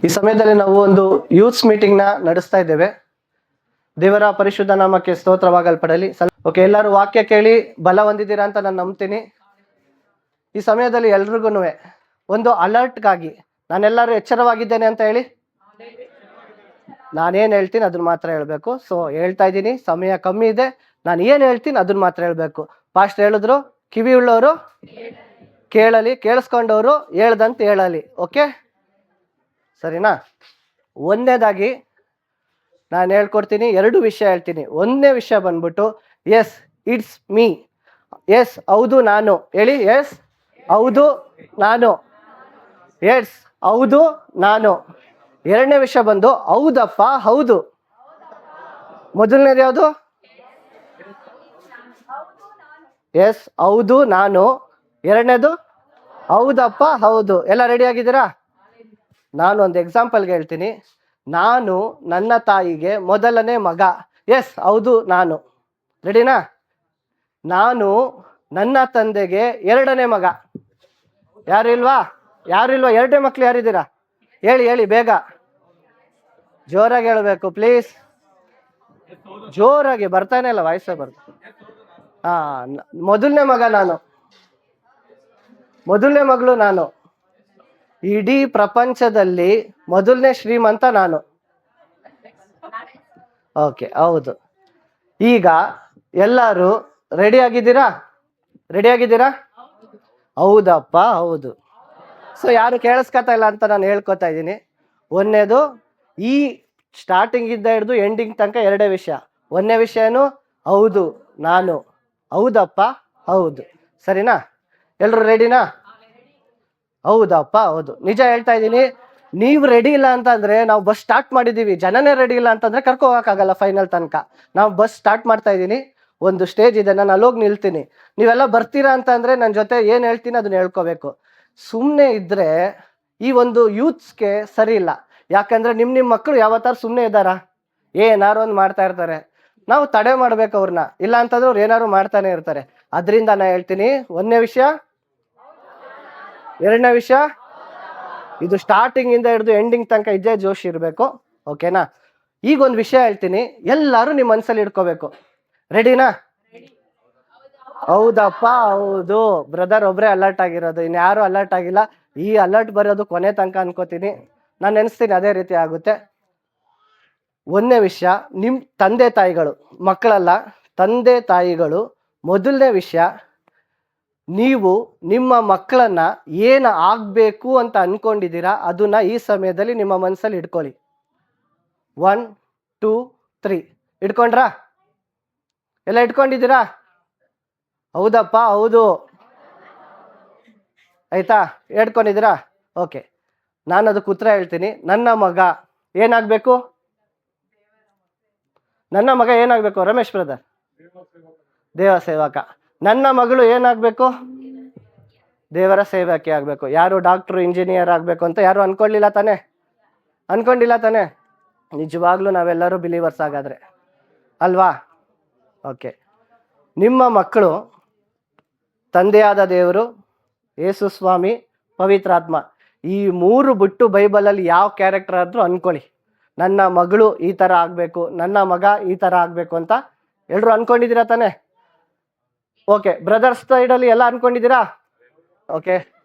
ಈ ಸಮಯದಲ್ಲಿ ನಾವು ಒಂದು ಯೂತ್ಸ್ ಮೀಟಿಂಗ್ ನ ನಡೆಸ್ತಾ ಇದ್ದೇವೆ. ದೇವರ ಪರಿಶುದ್ಧ ನಾಮಕ್ಕೆ ಸ್ತೋತ್ರವಾಗಲ್ಪಡಲಿ. ಓಕೆ, ಎಲ್ಲರೂ ವಾಕ್ಯ ಕೇಳಿ ಬಲ ಹೊಂದಿದ್ದೀರಾ ಅಂತ ನಾನು ನಂಬ್ತೀನಿ. ಈ ಸಮಯದಲ್ಲಿ ಎಲ್ರಿಗೂ ಒಂದು ಅಲರ್ಟ್ಗಾಗಿ ನಾನೆಲ್ಲರೂ ಎಚ್ಚರವಾಗಿದ್ದೇನೆ ಅಂತ ಹೇಳಿ. ನಾನೇನು ಹೇಳ್ತೀನಿ ಅದನ್ನ ಮಾತ್ರ ಹೇಳ್ಬೇಕು. ಸೊ ಹೇಳ್ತಾ ಇದ್ದೀನಿ, ಸಮಯ ಕಮ್ಮಿ ಇದೆ, ನಾನು ಏನು ಹೇಳ್ತೀನಿ ಅದನ್ನ ಮಾತ್ರ ಹೇಳ್ಬೇಕು. ಪಾಸ್ಟ್ ಹೇಳಿದ್ರು, ಕಿವಿ ಉಳ್ಳವರು ಕೇಳಲಿ, ಕೇಳಿಸ್ಕೊಂಡವರು ಹೇಳ್ದಂತ ಹೇಳಲಿ. ಓಕೆ, ಸರಿನಾ? ಒಂದನೇದಾಗಿ ನಾನು ಹೇಳ್ಕೊಡ್ತೀನಿ, 2 ವಿಷಯ ಹೇಳ್ತೀನಿ. ಒಂದನೇ ವಿಷಯ ಬಂದ್ಬಿಟ್ಟು ಎಸ್ ಇಟ್ಸ್ ಮೀ. ಎಸ್ ಹೌದು ನಾನು ಹೇಳಿ. ಎಸ್ ಹೌದು ನಾನು. ಎಸ್ ಹೌದು ನಾನು. ಎರಡನೇ ವಿಷಯ ಬಂದು ಹೌದಪ್ಪ ಹೌದು. ಮೊದಲನೇದು ಯಾವುದು? ಎಸ್ ಹೌದು ನಾನು. ಎರಡನೇದು ಹೌದಪ್ಪ ಹೌದು. ಎಲ್ಲ ರೆಡಿ ಆಗಿದ್ದೀರಾ? ನಾನು ಒಂದು ಎಕ್ಸಾಂಪಲ್ಗೆ ಹೇಳ್ತೀನಿ. ನಾನು ನನ್ನ ತಾಯಿಗೆ ಮೊದಲನೇ ಮಗ. ಎಸ್ ಹೌದು ನಾನು. ರೆಡಿನಾ? ನಾನು ನನ್ನ ತಂದೆಗೆ 2ನೇ ಮಗ. ಯಾರು ಇಲ್ವಾ? ಯಾರು ಇಲ್ವಾ? 2ನೇ ಮಕ್ಳು ಯಾರಿದ್ದೀರಾ? ಹೇಳಿ ಹೇಳಿ ಬೇಗ, ಜೋರಾಗಿ ಹೇಳ್ಬೇಕು ಪ್ಲೀಸ್. ಜೋರಾಗಿ, ಬರ್ತಾನೆ ಇಲ್ಲ ವಾಯ್ಸೇ ಬರ್ತಾ. ಮೊದಲನೇ ಮಗ ನಾನು, ಮೊದಲನೇ ಮಗಳು ನಾನು. ಇಡೀ ಪ್ರಪಂಚದಲ್ಲಿ ಮೊದಲನೇ ಶ್ರೀಮಂತ ನಾನು. ಓಕೆ, ಹೌದು. ಈಗ ಎಲ್ಲರೂ ರೆಡಿ ಆಗಿದ್ದೀರಾ? ರೆಡಿ ಆಗಿದ್ದೀರಾ? ಹೌದಪ್ಪ ಹೌದು. ಸೊ ಯಾರು ಕೇಳಿಸ್ಕೊತಾ ಇಲ್ಲ ಅಂತ ನಾನು ಹೇಳ್ಕೊತಾ ಇದ್ದೀನಿ. ಒಂದನೇದು, ಈ ಸ್ಟಾರ್ಟಿಂಗ್ ಇದ್ದ ಹಿಡಿದು ಎಂಡಿಂಗ್ ತನಕ 2 ವಿಷಯ. ಒಂದನೇ ವಿಷಯ ಏನು? ಹೌದು ನಾನು. ಹೌದಪ್ಪ ಹೌದು. ಸರಿನಾ? ಎಲ್ರು ರೆಡಿನಾ? ಹೌದಪ್ಪ ಹೌದು. ನಿಜ ಹೇಳ್ತಾ ಇದ್ದೀನಿ, ನೀವು ರೆಡಿ ಇಲ್ಲ ಅಂತಂದ್ರೆ, ನಾವು ಬಸ್ ಸ್ಟಾರ್ಟ್ ಮಾಡಿದೀವಿ, ಜನನೇ ರೆಡಿ ಇಲ್ಲ ಅಂತಂದ್ರೆ ಕರ್ಕೊ ಹೋಗಕ್ಕಾಗಲ್ಲ ಫೈನಲ್ ತನಕ. ನಾವು ಬಸ್ ಸ್ಟಾರ್ಟ್ ಮಾಡ್ತಾ ಇದ್ದೀನಿ, ಒಂದು ಸ್ಟೇಜ್ ಇದೆ, ನಾನು ಅಲ್ಲೋಗಿ ನಿಲ್ತೀನಿ. ನೀವೆಲ್ಲ ಬರ್ತೀರಾ ಅಂತಂದ್ರೆ ನನ್ನ ಜೊತೆ ಏನು ಹೇಳ್ತೀನಿ ಅದನ್ನ ಹೇಳ್ಕೋಬೇಕು. ಸುಮ್ಮನೆ ಇದ್ರೆ ಈ ಒಂದು ಯೂತ್ಸ್ಗೆ ಸರಿ ಇಲ್ಲ. ಯಾಕಂದ್ರೆ ನಿಮ್ಮ ಮಕ್ಕಳು ಯಾವತ್ತಾರು ಸುಮ್ಮನೆ ಇದ್ದಾರಾ? ಏನಾರು ಒಂದು ಮಾಡ್ತಾ ಇರ್ತಾರೆ. ನಾವು ತಡೆ ಮಾಡ್ಬೇಕು ಅವ್ರನ್ನ. ಇಲ್ಲ ಅಂತಂದ್ರೆ ಅವ್ರು ಏನಾರು ಮಾಡ್ತಾನೆ ಇರ್ತಾರೆ. ಅದರಿಂದ ನಾನು ಹೇಳ್ತೀನಿ, ಒಂದನೇ ವಿಷಯ, ಎರಡನೇ ವಿಷಯ, ಇದು ಸ್ಟಾರ್ಟಿಂಗ್ ಇಂದ ಹಿಡಿದು ಎಂಡಿಂಗ್ ತನಕ ಇದ್ದೇ ಜೋಶ್ ಇರಬೇಕು. ಓಕೆನಾ? ಈಗ ಒಂದು ವಿಷಯ ಹೇಳ್ತೀನಿ, ಎಲ್ಲರೂ ನಿಮ್ಮ ಮನಸ್ಸಲ್ಲಿ ಇಟ್ಕೋಬೇಕು. ರೆಡಿನಾ? ಹೌದಪ್ಪ ಹೌದು. ಬ್ರದರ್ ಒಬ್ರೇ ಅಲರ್ಟ್ ಆಗಿರೋದು, ಇನ್ಯಾರು ಅಲರ್ಟ್ ಆಗಿಲ್ಲ. ಈ ಅಲರ್ಟ್ ಬರೋದು ಕೊನೆ ತನಕ ಅನ್ಕೋತೀನಿ. ನಾನು ನೆನೆಸ್ತೀನಿ ಅದೇ ರೀತಿ ಆಗುತ್ತೆ. ಒಂದನೇ ವಿಷಯ, ನಿಮ್ಮ ತಂದೆ ತಾಯಿಗಳು, ಮಕ್ಕಳಲ್ಲ, ತಂದೆ ತಾಯಿಗಳು. ಮೊದಲನೇ ವಿಷಯ, ನೀವು ನಿಮ್ಮ ಮಕ್ಕಳನ್ನ ಏನು ಆಗಬೇಕು ಅಂತ ಅನ್ಕೊಂಡಿದ್ದೀರಾ ಅದನ್ನ ಈ ಸಮಯದಲ್ಲಿ ನಿಮ್ಮ ಮನಸ್ಸಲ್ಲಿ ಇಟ್ಕೊಳ್ಳಿ. 1 2 3 ಇಟ್ಕೊಂಡ್ರಾ? ಎಲ್ಲ ಇಟ್ಕೊಂಡಿದ್ದೀರಾ? ಹೌದಪ್ಪ ಹೌದು ಆಯ್ತಾ? ಹೇಳ್ಕೊಂಡಿದ್ದೀರಾ? ಓಕೆ, ನಾನು ಅದಕ್ಕೆ ಉತ್ತರ ಹೇಳ್ತೀನಿ. ನನ್ನ ಮಗ ಏನಾಗಬೇಕು? ನನ್ನ ಮಗ ಏನಾಗಬೇಕು ರಮೇಶ್ ಬ್ರದರ್? ದೇವ ಸೇವಕ. ನನ್ನ ಮಗಳು ಏನಾಗಬೇಕು? ದೇವರ ಸೇವಕಿ ಆಗಬೇಕು. ಯಾರು ಡಾಕ್ಟ್ರು ಇಂಜಿನಿಯರ್ ಆಗಬೇಕು ಅಂತ ಯಾರು ಅನ್ಕೊಳ್ಳಿಲ್ಲ ತಾನೆ? ಅನ್ಕೊಂಡಿಲ್ಲ ತಾನೆ? ನಿಜವಾಗ್ಲೂ ನಾವೆಲ್ಲರೂ ಬಿಲೀವರ್ಸ್ ಆಗಾದ್ರೆ ಅಲ್ವಾ? ಓಕೆ, ನಿಮ್ಮ ಮಕ್ಕಳು ತಂದೆಯಾದ ದೇವರು, ಯೇಸು ಸ್ವಾಮಿ, ಪವಿತ್ರಾತ್ಮ, ಈ 3 ಬಿಟ್ಟು ಬೈಬಲಲ್ಲಿ ಯಾವ ಕ್ಯಾರೆಕ್ಟರ್ ಆದ್ರೂ ಅನ್ಕೊಳ್ಳಿ. ನನ್ನ ಮಗಳು ಈ ಥರ ಆಗಬೇಕು, ನನ್ನ ಮಗ ಈ ಥರ ಆಗಬೇಕು ಅಂತ ಎಲ್ಲರೂ ಅನ್ಕೊಂಡಿದ್ದೀರಾ ತಾನೆ? ಓಕೆ, ಬ್ರದರ್ಸ್ ಸೈಡಲ್ಲಿ ಎಲ್ಲ ಅನ್ಕೊಂಡಿದ್ದೀರಾ? Okay,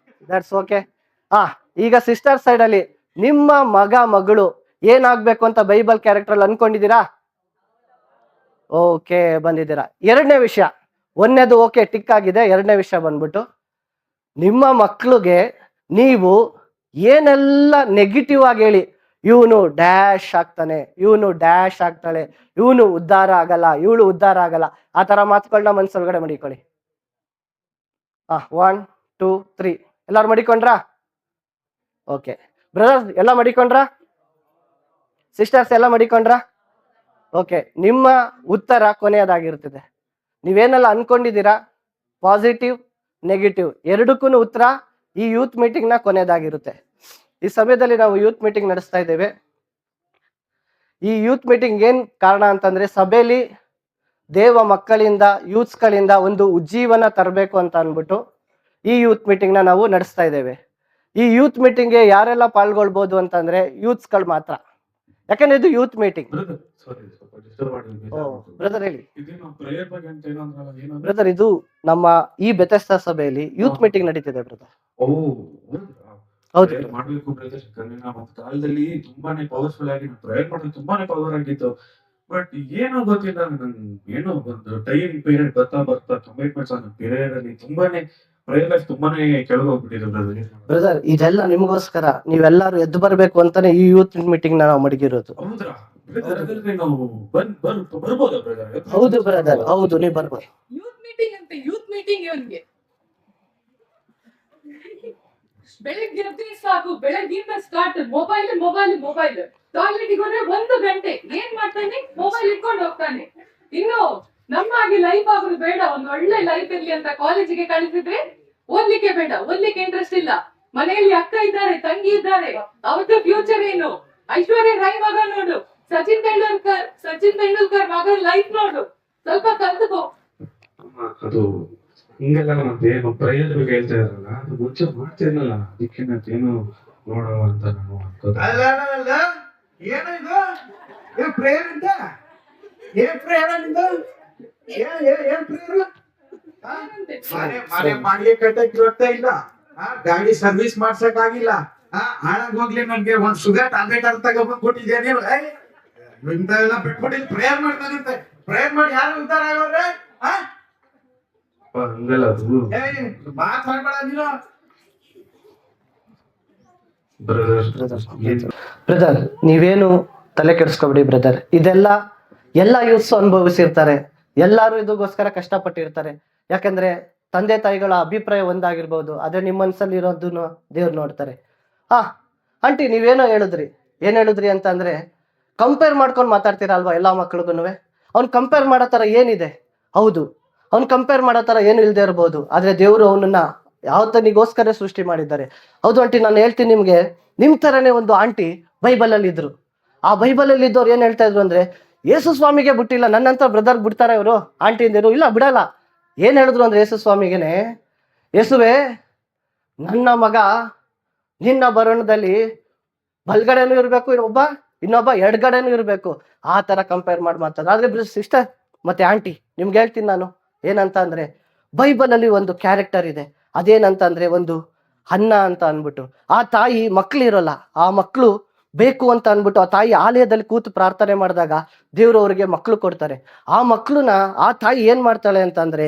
that's okay. ಈಗ ಸಿಸ್ಟರ್ ಸೈಡಲ್ಲಿ ನಿಮ್ಮ ಮಗ ಮಗಳು ಏನಾಗಬೇಕು ಅಂತ ಬೈಬಲ್ ಕ್ಯಾರೆಕ್ಟರ್ ಅನ್ಕೊಂಡಿದ್ದೀರಾ? ಓಕೆ, ಬಂದಿದ್ದೀರಾ. ಎರಡನೇ ವಿಷಯ, ಒಂದನೇದು ಓಕೆ ಟಿಕ್ ಆಗಿದೆ. ಎರಡನೇ ವಿಷಯ ಬಂದ್ಬಿಟ್ಟು, ನಿಮ್ಮ ಮಕ್ಕಳಿಗೆ ನೀವು ಏನೆಲ್ಲ ನೆಗೆಟಿವ್ ಆಗಿ ಹೇಳಿ, ಇವನು ಡ್ಯಾಶ್ ಆಗ್ತಾನೆ, ಇವನು ಡ್ಯಾಶ್ ಆಗ್ತಾಳೆ, ಇವನು ಉದ್ಧಾರ ಆಗಲ್ಲ, ಇವಳು ಉದ್ಧಾರ ಆಗಲ್ಲ, ಆ ಥರ ಮಾತುಗಳನ್ನ ಮನಸ್ಸೊಳಗಡೆ ಮಡಿಕೊಳ್ಳಿ. 1 2 3 ಎಲ್ಲಾರು ಮಡಿಕೊಂಡ್ರಾ? ಓಕೆ, ಬ್ರದರ್ಸ್ ಎಲ್ಲ ಮಡಿಕೊಂಡ್ರಾ? ಸಿಸ್ಟರ್ಸ್ ಎಲ್ಲ ಮಡಿಕೊಂಡ್ರಾ? ಓಕೆ, ನಿಮ್ಮ ಉತ್ತರ ಕೊನೆಯದಾಗಿರ್ತದೆ. ನೀವೇನೆಲ್ಲ ಅನ್ಕೊಂಡಿದ್ದೀರಾ, ಪಾಸಿಟಿವ್ ನೆಗೆಟಿವ್ ಎರಡಕ್ಕೂ ಉತ್ತರ ಈ ಯೂತ್ ಮೀಟಿಂಗ್ನ ಕೊನೆಯದಾಗಿರುತ್ತೆ. ಈ ಸಮಯದಲ್ಲಿ ನಾವು ಯೂತ್ ಮೀಟಿಂಗ್ ನಡೆಸ್ತಾ ಇದ್ದೇವೆ. ಈ ಯೂತ್ ಮೀಟಿಂಗ್ ಏನ್ ಕಾರಣ ಅಂತಂದ್ರೆ ಸಭೆಯಲ್ಲಿ ದೇವ ಮಕ್ಕಳಿಂದ ಯೂತ್ಸ್ಗಳಿಂದ ಒಂದು ಉಜ್ಜೀವನ ತರಬೇಕು ಅಂತ ಅಂದ್ಬಿಟ್ಟು ಈ ಯೂತ್ ಮೀಟಿಂಗ್ನ ನಾವು ನಡೆಸ್ತಾ ಇದ್ದೇವೆ. ಈ ಯೂತ್ ಮೀಟಿಂಗ್ಗೆ ಯಾರೆಲ್ಲ ಪಾಲ್ಗೊಳ್ಬೋದು ಅಂತಂದ್ರೆ ಯೂತ್ಸ್ಗಳು ಮಾತ್ರ, ಯಾಕಂದ್ರೆ ಇದು ಯೂತ್ ಮೀಟಿಂಗ್. ಬ್ರದರ್ ಹೇಳಿ ಬ್ರದರ್, ಇದು ನಮ್ಮ ಈ ಬೆತೆಸ್ತಾ ಸಭೆಯಲ್ಲಿ ಯೂತ್ ಮೀಟಿಂಗ್ ನಡೀತಿದೆ ಬ್ರದರ್. ಹೌದು ಮಾಡ್ಬೇಕು ಬ್ರದರ್, ಯಾಕಂದ್ರೆ ನಾವು ಕಾಲದಲ್ಲಿ ತುಂಬಾನೇ ಪವರ್ಫುಲ್ ಆಗಿ ಪ್ರೇಯರ್ ಮಾಡೋದು ತುಂಬಾನೇ ಪವರ್ ಆಗಿತ್ತು. ಬಟ್ ಏನೋ ಗೊತ್ತಿಲ್ಲ, ಏನೋ ಒಂದು ಟೈಮ್ ಪೀರಿಯಡ್ ಬರ್ತಾ ಕಮಿಟ್ಮೆಂಟ್ಸ್ ಪೀರಿಯಡ್ ಅಲ್ಲಿ ತುಂಬಾನೇ ಪ್ರೇಯರ್ ಲೈಫ್ ತುಂಬಾನೇ ಕೆಳಗೋಗ್ಬಿಟ್ಟಿದೆ ಬ್ರದರ್. ಇದೆಲ್ಲ ನಿಮಗೋಸ್ಕರ ನೀವೆಲ್ಲರೂ ಎದ್ದು ಬರ್ಬೇಕು ಅಂತಾನೆ ಈ ಯೂತ್ ಮೀಟಿಂಗ್ ನಾವು ಮಡಗಿರೋದು. ಹೌದು ಬ್ರದರ್, ಹೌದು, ನೀವು ಬರ್ಬೋದು. ಯೂತ್ ಮೀಟಿಂಗ್ ಅಂತ ಯೂತ್ ಮೀಟಿಂಗ್ ಇವನ್ಗೆ ಬೆಳಗ್ಗೆ ಸಾಕು, ಬೆಳಗ್ಗಿಂದ ಸ್ಟಾರ್ಟ್ ಮೊಬೈಲ್ ಮೊಬೈಲ್ ಮೊಬೈಲ್. ಟಾಯ್ಲೆಟ್ಗೆ ಹೋದ್ರೆ 1 ಗಂಟೆ ಏನ್ ಮಾಡ್ತಾನೆ, ಮೊಬೈಲ್ ಇಟ್ಕೊಂಡು ಹೋಗ್ತಾನೆ. ಇನ್ನು ನಮ್ಮ ಹಾಗೆ ಲೈಫ್ ಆಗೋದು ಬೇಡ, ಒಂದು ಒಳ್ಳೆ ಲೈಫ್ ಇರ್ಲಿ ಅಂತ ಕಾಲೇಜಿಗೆ ಕಳಿಸಿದ್ರೆ ಓದ್ಲಿಕ್ಕೆ ಬೇಡ, ಓದ್ಲಿಕ್ಕೆ ಇಂಟ್ರೆಸ್ಟ್ ಇಲ್ಲ. ಮನೆಯಲ್ಲಿ ಅಕ್ಕ ಇದ್ದಾರೆ, ತಂಗಿ ಇದ್ದಾರೆ, ಅವ್ರದ್ದು ಫ್ಯೂಚರ್ ಏನು? ಐಶ್ವರ್ಯ ರೈ ಮಗ ನೋಡು, ಸಚಿನ್ ತೆಂಡೂಲ್ಕರ್ ಮಗನ ಲೈಫ್ ನೋಡು, ಸ್ವಲ್ಪ ಕಲ್ತ್ಕೋ. ಅದು ಹಿಂಗೆಲ್ಲ ಮತ್ತೆ ಪ್ರಯತ್ನ ಬಗ್ಗೆ ಹೇಳ್ತಾ ಇರಲ್ಲ, ಅದು ಮುಂಚೆ ಮಾಡ್ತಿರ್ಲಿಲ್ಲ, ಅದಕ್ಕೆ ಏನು ನೋಡುವ ಅಂತ ನಾನು ಅನ್ಕೋತ. ಏನು ಇದು? ಏನ್ ಪ್ರೇಯರ್ ಅಂತ? ಏನ್ ಪ್ರೇಯರ್ ನಿಂದು? ಏನ್ ಪ್ರೇಯರ್? ಮನೆ ಬಾಡಿಗೆ ಕಟ್ಟಕ್ ಇರ್ತಾ ಇಲ್ಲ, ಗಾಡಿ ಸರ್ವಿಸ್ ಮಾಡ್ಸಕ್ ಆಗಿಲ್ಲ, ಹಾಳಾಗ್ ಹೋಗ್ಲಿ ನನ್ಗೆ ಒಂದ್ ಶುಗರ್ ಟ್ಯಾಬ್ಲೆಟ್ ಅಂತ ತಗೊಂಡ್ ಕೊಟ್ಟಿದ್ದೇನೆ. ಇಂಥವೆಲ್ಲ ಬಿಟ್ಬಿಟ್ಟು ಪ್ರೇಯರ್ ಮಾಡ್ತಾನಂತೆ. ಪ್ರೇಯರ್ ಮಾಡಿ ಯಾರು ಉದ್ದಾರ ಆಗೋದ್ರೆ? ಹಂಗಲ್ಲ ಅದು ಮಾತಾಡ್ಬೇಡ ನೀನು. ಬ್ರದರ್, ನೀವೇನು ತಲೆ ಕೆಡಿಸ್ಕೊಬಿಡಿ ಬ್ರದರ್. ಇದೆಲ್ಲ ಎಲ್ಲ ಯೂತ್ಸ್ ಅನುಭವಿಸಿರ್ತಾರೆ, ಎಲ್ಲಾರು ಇದಕ್ಕೋಸ್ಕರ ಕಷ್ಟಪಟ್ಟಿರ್ತಾರೆ. ಯಾಕಂದ್ರೆ ತಂದೆ ತಾಯಿಗಳ ಅಭಿಪ್ರಾಯ ಒಂದಾಗಿರ್ಬೋದು, ಆದ್ರೆ ನಿಮ್ಮ ಮನಸ್ಸಲ್ಲಿ ಇರೋದನ್ನು ದೇವ್ರು ನೋಡ್ತಾರೆ. ಆಂಟಿ ನೀವೇನೋ ಹೇಳಿದ್ರಿ, ಏನ್ ಹೇಳಿದ್ರಿ ಅಂತ ಅಂದ್ರೆ ಕಂಪೇರ್ ಮಾಡ್ಕೊಂಡು ಮಾತಾಡ್ತೀರಾ ಅಲ್ವಾ ಎಲ್ಲಾ ಮಕ್ಳಿಗೂ. ಅವ್ನು ಕಂಪೇರ್ ಮಾಡೋ ತರ ಏನಿದೆ? ಹೌದು, ಅವ್ನು ಕಂಪೇರ್ ಮಾಡೋ ತರ ಏನು ಇಲ್ದೇ ಇರ್ಬೋದು, ಆದ್ರೆ ದೇವ್ರು ಅವನನ್ನ ಯಾವತ್ತನಿಗೋಸ್ಕರ ಸೃಷ್ಟಿ ಮಾಡಿದ್ದಾರೆ. ಹೌದು ಆಂಟಿ, ನಾನು ಹೇಳ್ತೀನಿ ನಿಮ್ಗೆ, ನಿಮ್ ತರನೇ ಒಂದು ಆಂಟಿ ಬೈಬಲ್ ಅಲ್ಲಿ ಇದ್ರು. ಆ ಬೈಬಲ್ ಅಲ್ಲಿ ಇದ್ದವ್ರು ಏನ್ ಹೇಳ್ತಾ ಇದ್ರು ಅಂದ್ರೆ, ಯೇಸು ಸ್ವಾಮಿಗೆ ಬಿಟ್ಟಿಲ್ಲ, ನನ್ನಂತ ಬ್ರದರ್ ಬಿಡ್ತಾರೆ ಇವರು ಆಂಟಿ ಇಂದಿರು, ಇಲ್ಲ ಬಿಡಲ್ಲ. ಏನ್ ಹೇಳಿದ್ರು ಅಂದ್ರೆ ಯೇಸು ಸ್ವಾಮಿಗೆನೆ, ಯೇಸುವೆ ನನ್ನ ಮಗ ನಿನ್ನ ಬರೋಣದಲ್ಲಿ ಬಲ್ಗಡೆನೂ ಇರ್ಬೇಕು, ಇನ್ನೊಬ್ಬ ಎಡಗಡೆನೂ ಇರ್ಬೇಕು, ಆ ತರ ಕಂಪೇರ್ ಮಾಡಿ ಮಾತಾಡ. ಆದ್ರೆ ಸಿಸ್ಟರ್ ಮತ್ತೆ ಆಂಟಿ ನಿಮ್ಗೆ ಹೇಳ್ತೀನಿ ನಾನು ಏನಂತ ಅಂದ್ರೆ, ಬೈಬಲ್ ಅಲ್ಲಿ ಒಂದು ಕ್ಯಾರೆಕ್ಟರ್ ಇದೆ, ಅದೇನಂತ ಅಂದ್ರೆ ಒಂದು ಅನ್ನ ಅಂತ ಅನ್ಬಿಟ್ಟು. ಆ ತಾಯಿ ಮಕ್ಳು ಇರೋಲ್ಲ, ಆ ಮಕ್ಳು ಬೇಕು ಅಂತ ಅನ್ಬಿಟ್ಟು ಆ ತಾಯಿ ಆಲಯದಲ್ಲಿ ಕೂತು ಪ್ರಾರ್ಥನೆ ಮಾಡಿದಾಗ ದೇವ್ರು ಅವ್ರಿಗೆ ಮಕ್ಳು ಕೊಡ್ತಾರೆ. ಆ ಮಕ್ಳನ್ನ ಆ ತಾಯಿ ಏನ್ ಮಾಡ್ತಾಳೆ ಅಂತ ಅಂದ್ರೆ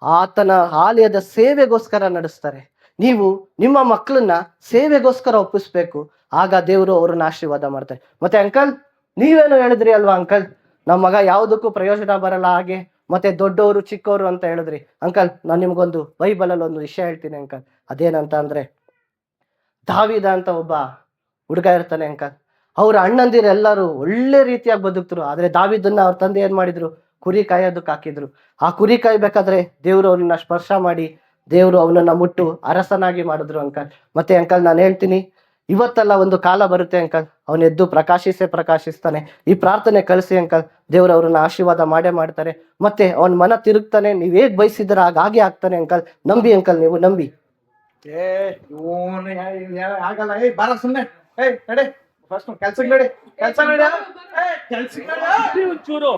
ಆತನ ಆಲಯದ ಸೇವೆಗೋಸ್ಕರ ನಡೆಸ್ತಾರೆ. ನೀವು ನಿಮ್ಮ ಮಕ್ಕಳನ್ನ ಸೇವೆಗೋಸ್ಕರ ಒಪ್ಪಿಸ್ಬೇಕು, ಆಗ ದೇವರು ಅವ್ರನ್ನ ಆಶೀರ್ವಾದ ಮಾಡ್ತಾರೆ. ಮತ್ತೆ ಅಂಕಲ್ ನೀವೇನು ಹೇಳಿದ್ರಿ ಅಲ್ವಾ ಅಂಕಲ್, ನಮ್ಮ ಮಗ ಯಾವುದಕ್ಕೂ ಪ್ರಯೋಜನ ಬರಲ್ಲ ಹಾಗೆ, ಮತ್ತೆ ದೊಡ್ಡವರು ಚಿಕ್ಕವರು ಅಂತ ಹೇಳಿದ್ರಿ. ಅಂಕಲ್ ನಾನು ನಿಮ್ಗೊಂದು ಬೈಬಲಲ್ಲಿ ಒಂದು ವಿಷಯ ಹೇಳ್ತೀನಿ ಅಂಕಲ್. ಅದೇನಂತ ಅಂದ್ರೆ, ದಾವಿದ ಅಂತ ಒಬ್ಬ ಹುಡುಗ ಇರ್ತಾನೆ ಅಂಕಲ್. ಅವ್ರ ಅಣ್ಣಂದಿರು ಎಲ್ಲರೂ ಒಳ್ಳೆ ರೀತಿಯಾಗಿ ಬದುಕ್ತರು, ಆದ್ರೆ ದಾವಿದನ್ನ ಅವ್ರ ತಂದೆ ಏನ್ ಮಾಡಿದ್ರು, ಕುರಿ ಕಾಯೋದಕ್ಕೆ ಹಾಕಿದ್ರು. ಆ ಕುರಿ ಕಾಯ್ಬೇಕಾದ್ರೆ ದೇವ್ರು ಅವ್ರನ್ನ ಸ್ಪರ್ಶ ಮಾಡಿ ದೇವ್ರು ಅವನನ್ನ ಮುಟ್ಟು ಅರಸನಾಗಿ ಮಾಡಿದ್ರು ಅಂಕಲ್. ಮತ್ತೆ ಅಂಕಲ್ ನಾನು ಹೇಳ್ತೀನಿ, ಇವತ್ತೆಲ್ಲ ಒಂದು ಕಾಲ ಬರುತ್ತೆ ಅಂಕಲ್, ಅವನ ಎದ್ದು ಪ್ರಕಾಶಿಸ್ತಾನೆ. ಈ ಪ್ರಾರ್ಥನೆ ಕಳಿಸಿ ಅಂಕಲ್, ದೇವ್ರು ಅವ್ರನ್ನ ಆಶೀರ್ವಾದ ಮಾಡೇ ಮಾಡ್ತಾರೆ. ಮತ್ತೆ ಅವನ ಮನ ತಿರುಗ್ತಾನೆ, ನೀವ್ ಹೇಗ್ ಬಯಸಿದ್ರ ಹಾಗೆ ಆಗ್ತಾನೆ ಅಂಕಲ್. ನಂಬಿ ಅಂಕಲ್, ನೀವು ನಂಬಿ. ಆಗಲ್ಲ, ಬಾರ ಸುಮ್ನೆ ನಡೆ, ಫಸ್ಟ್ ಕೆಲ್ಸಕ್ಕೆ ನಡಿ, ಒಂಚೂರು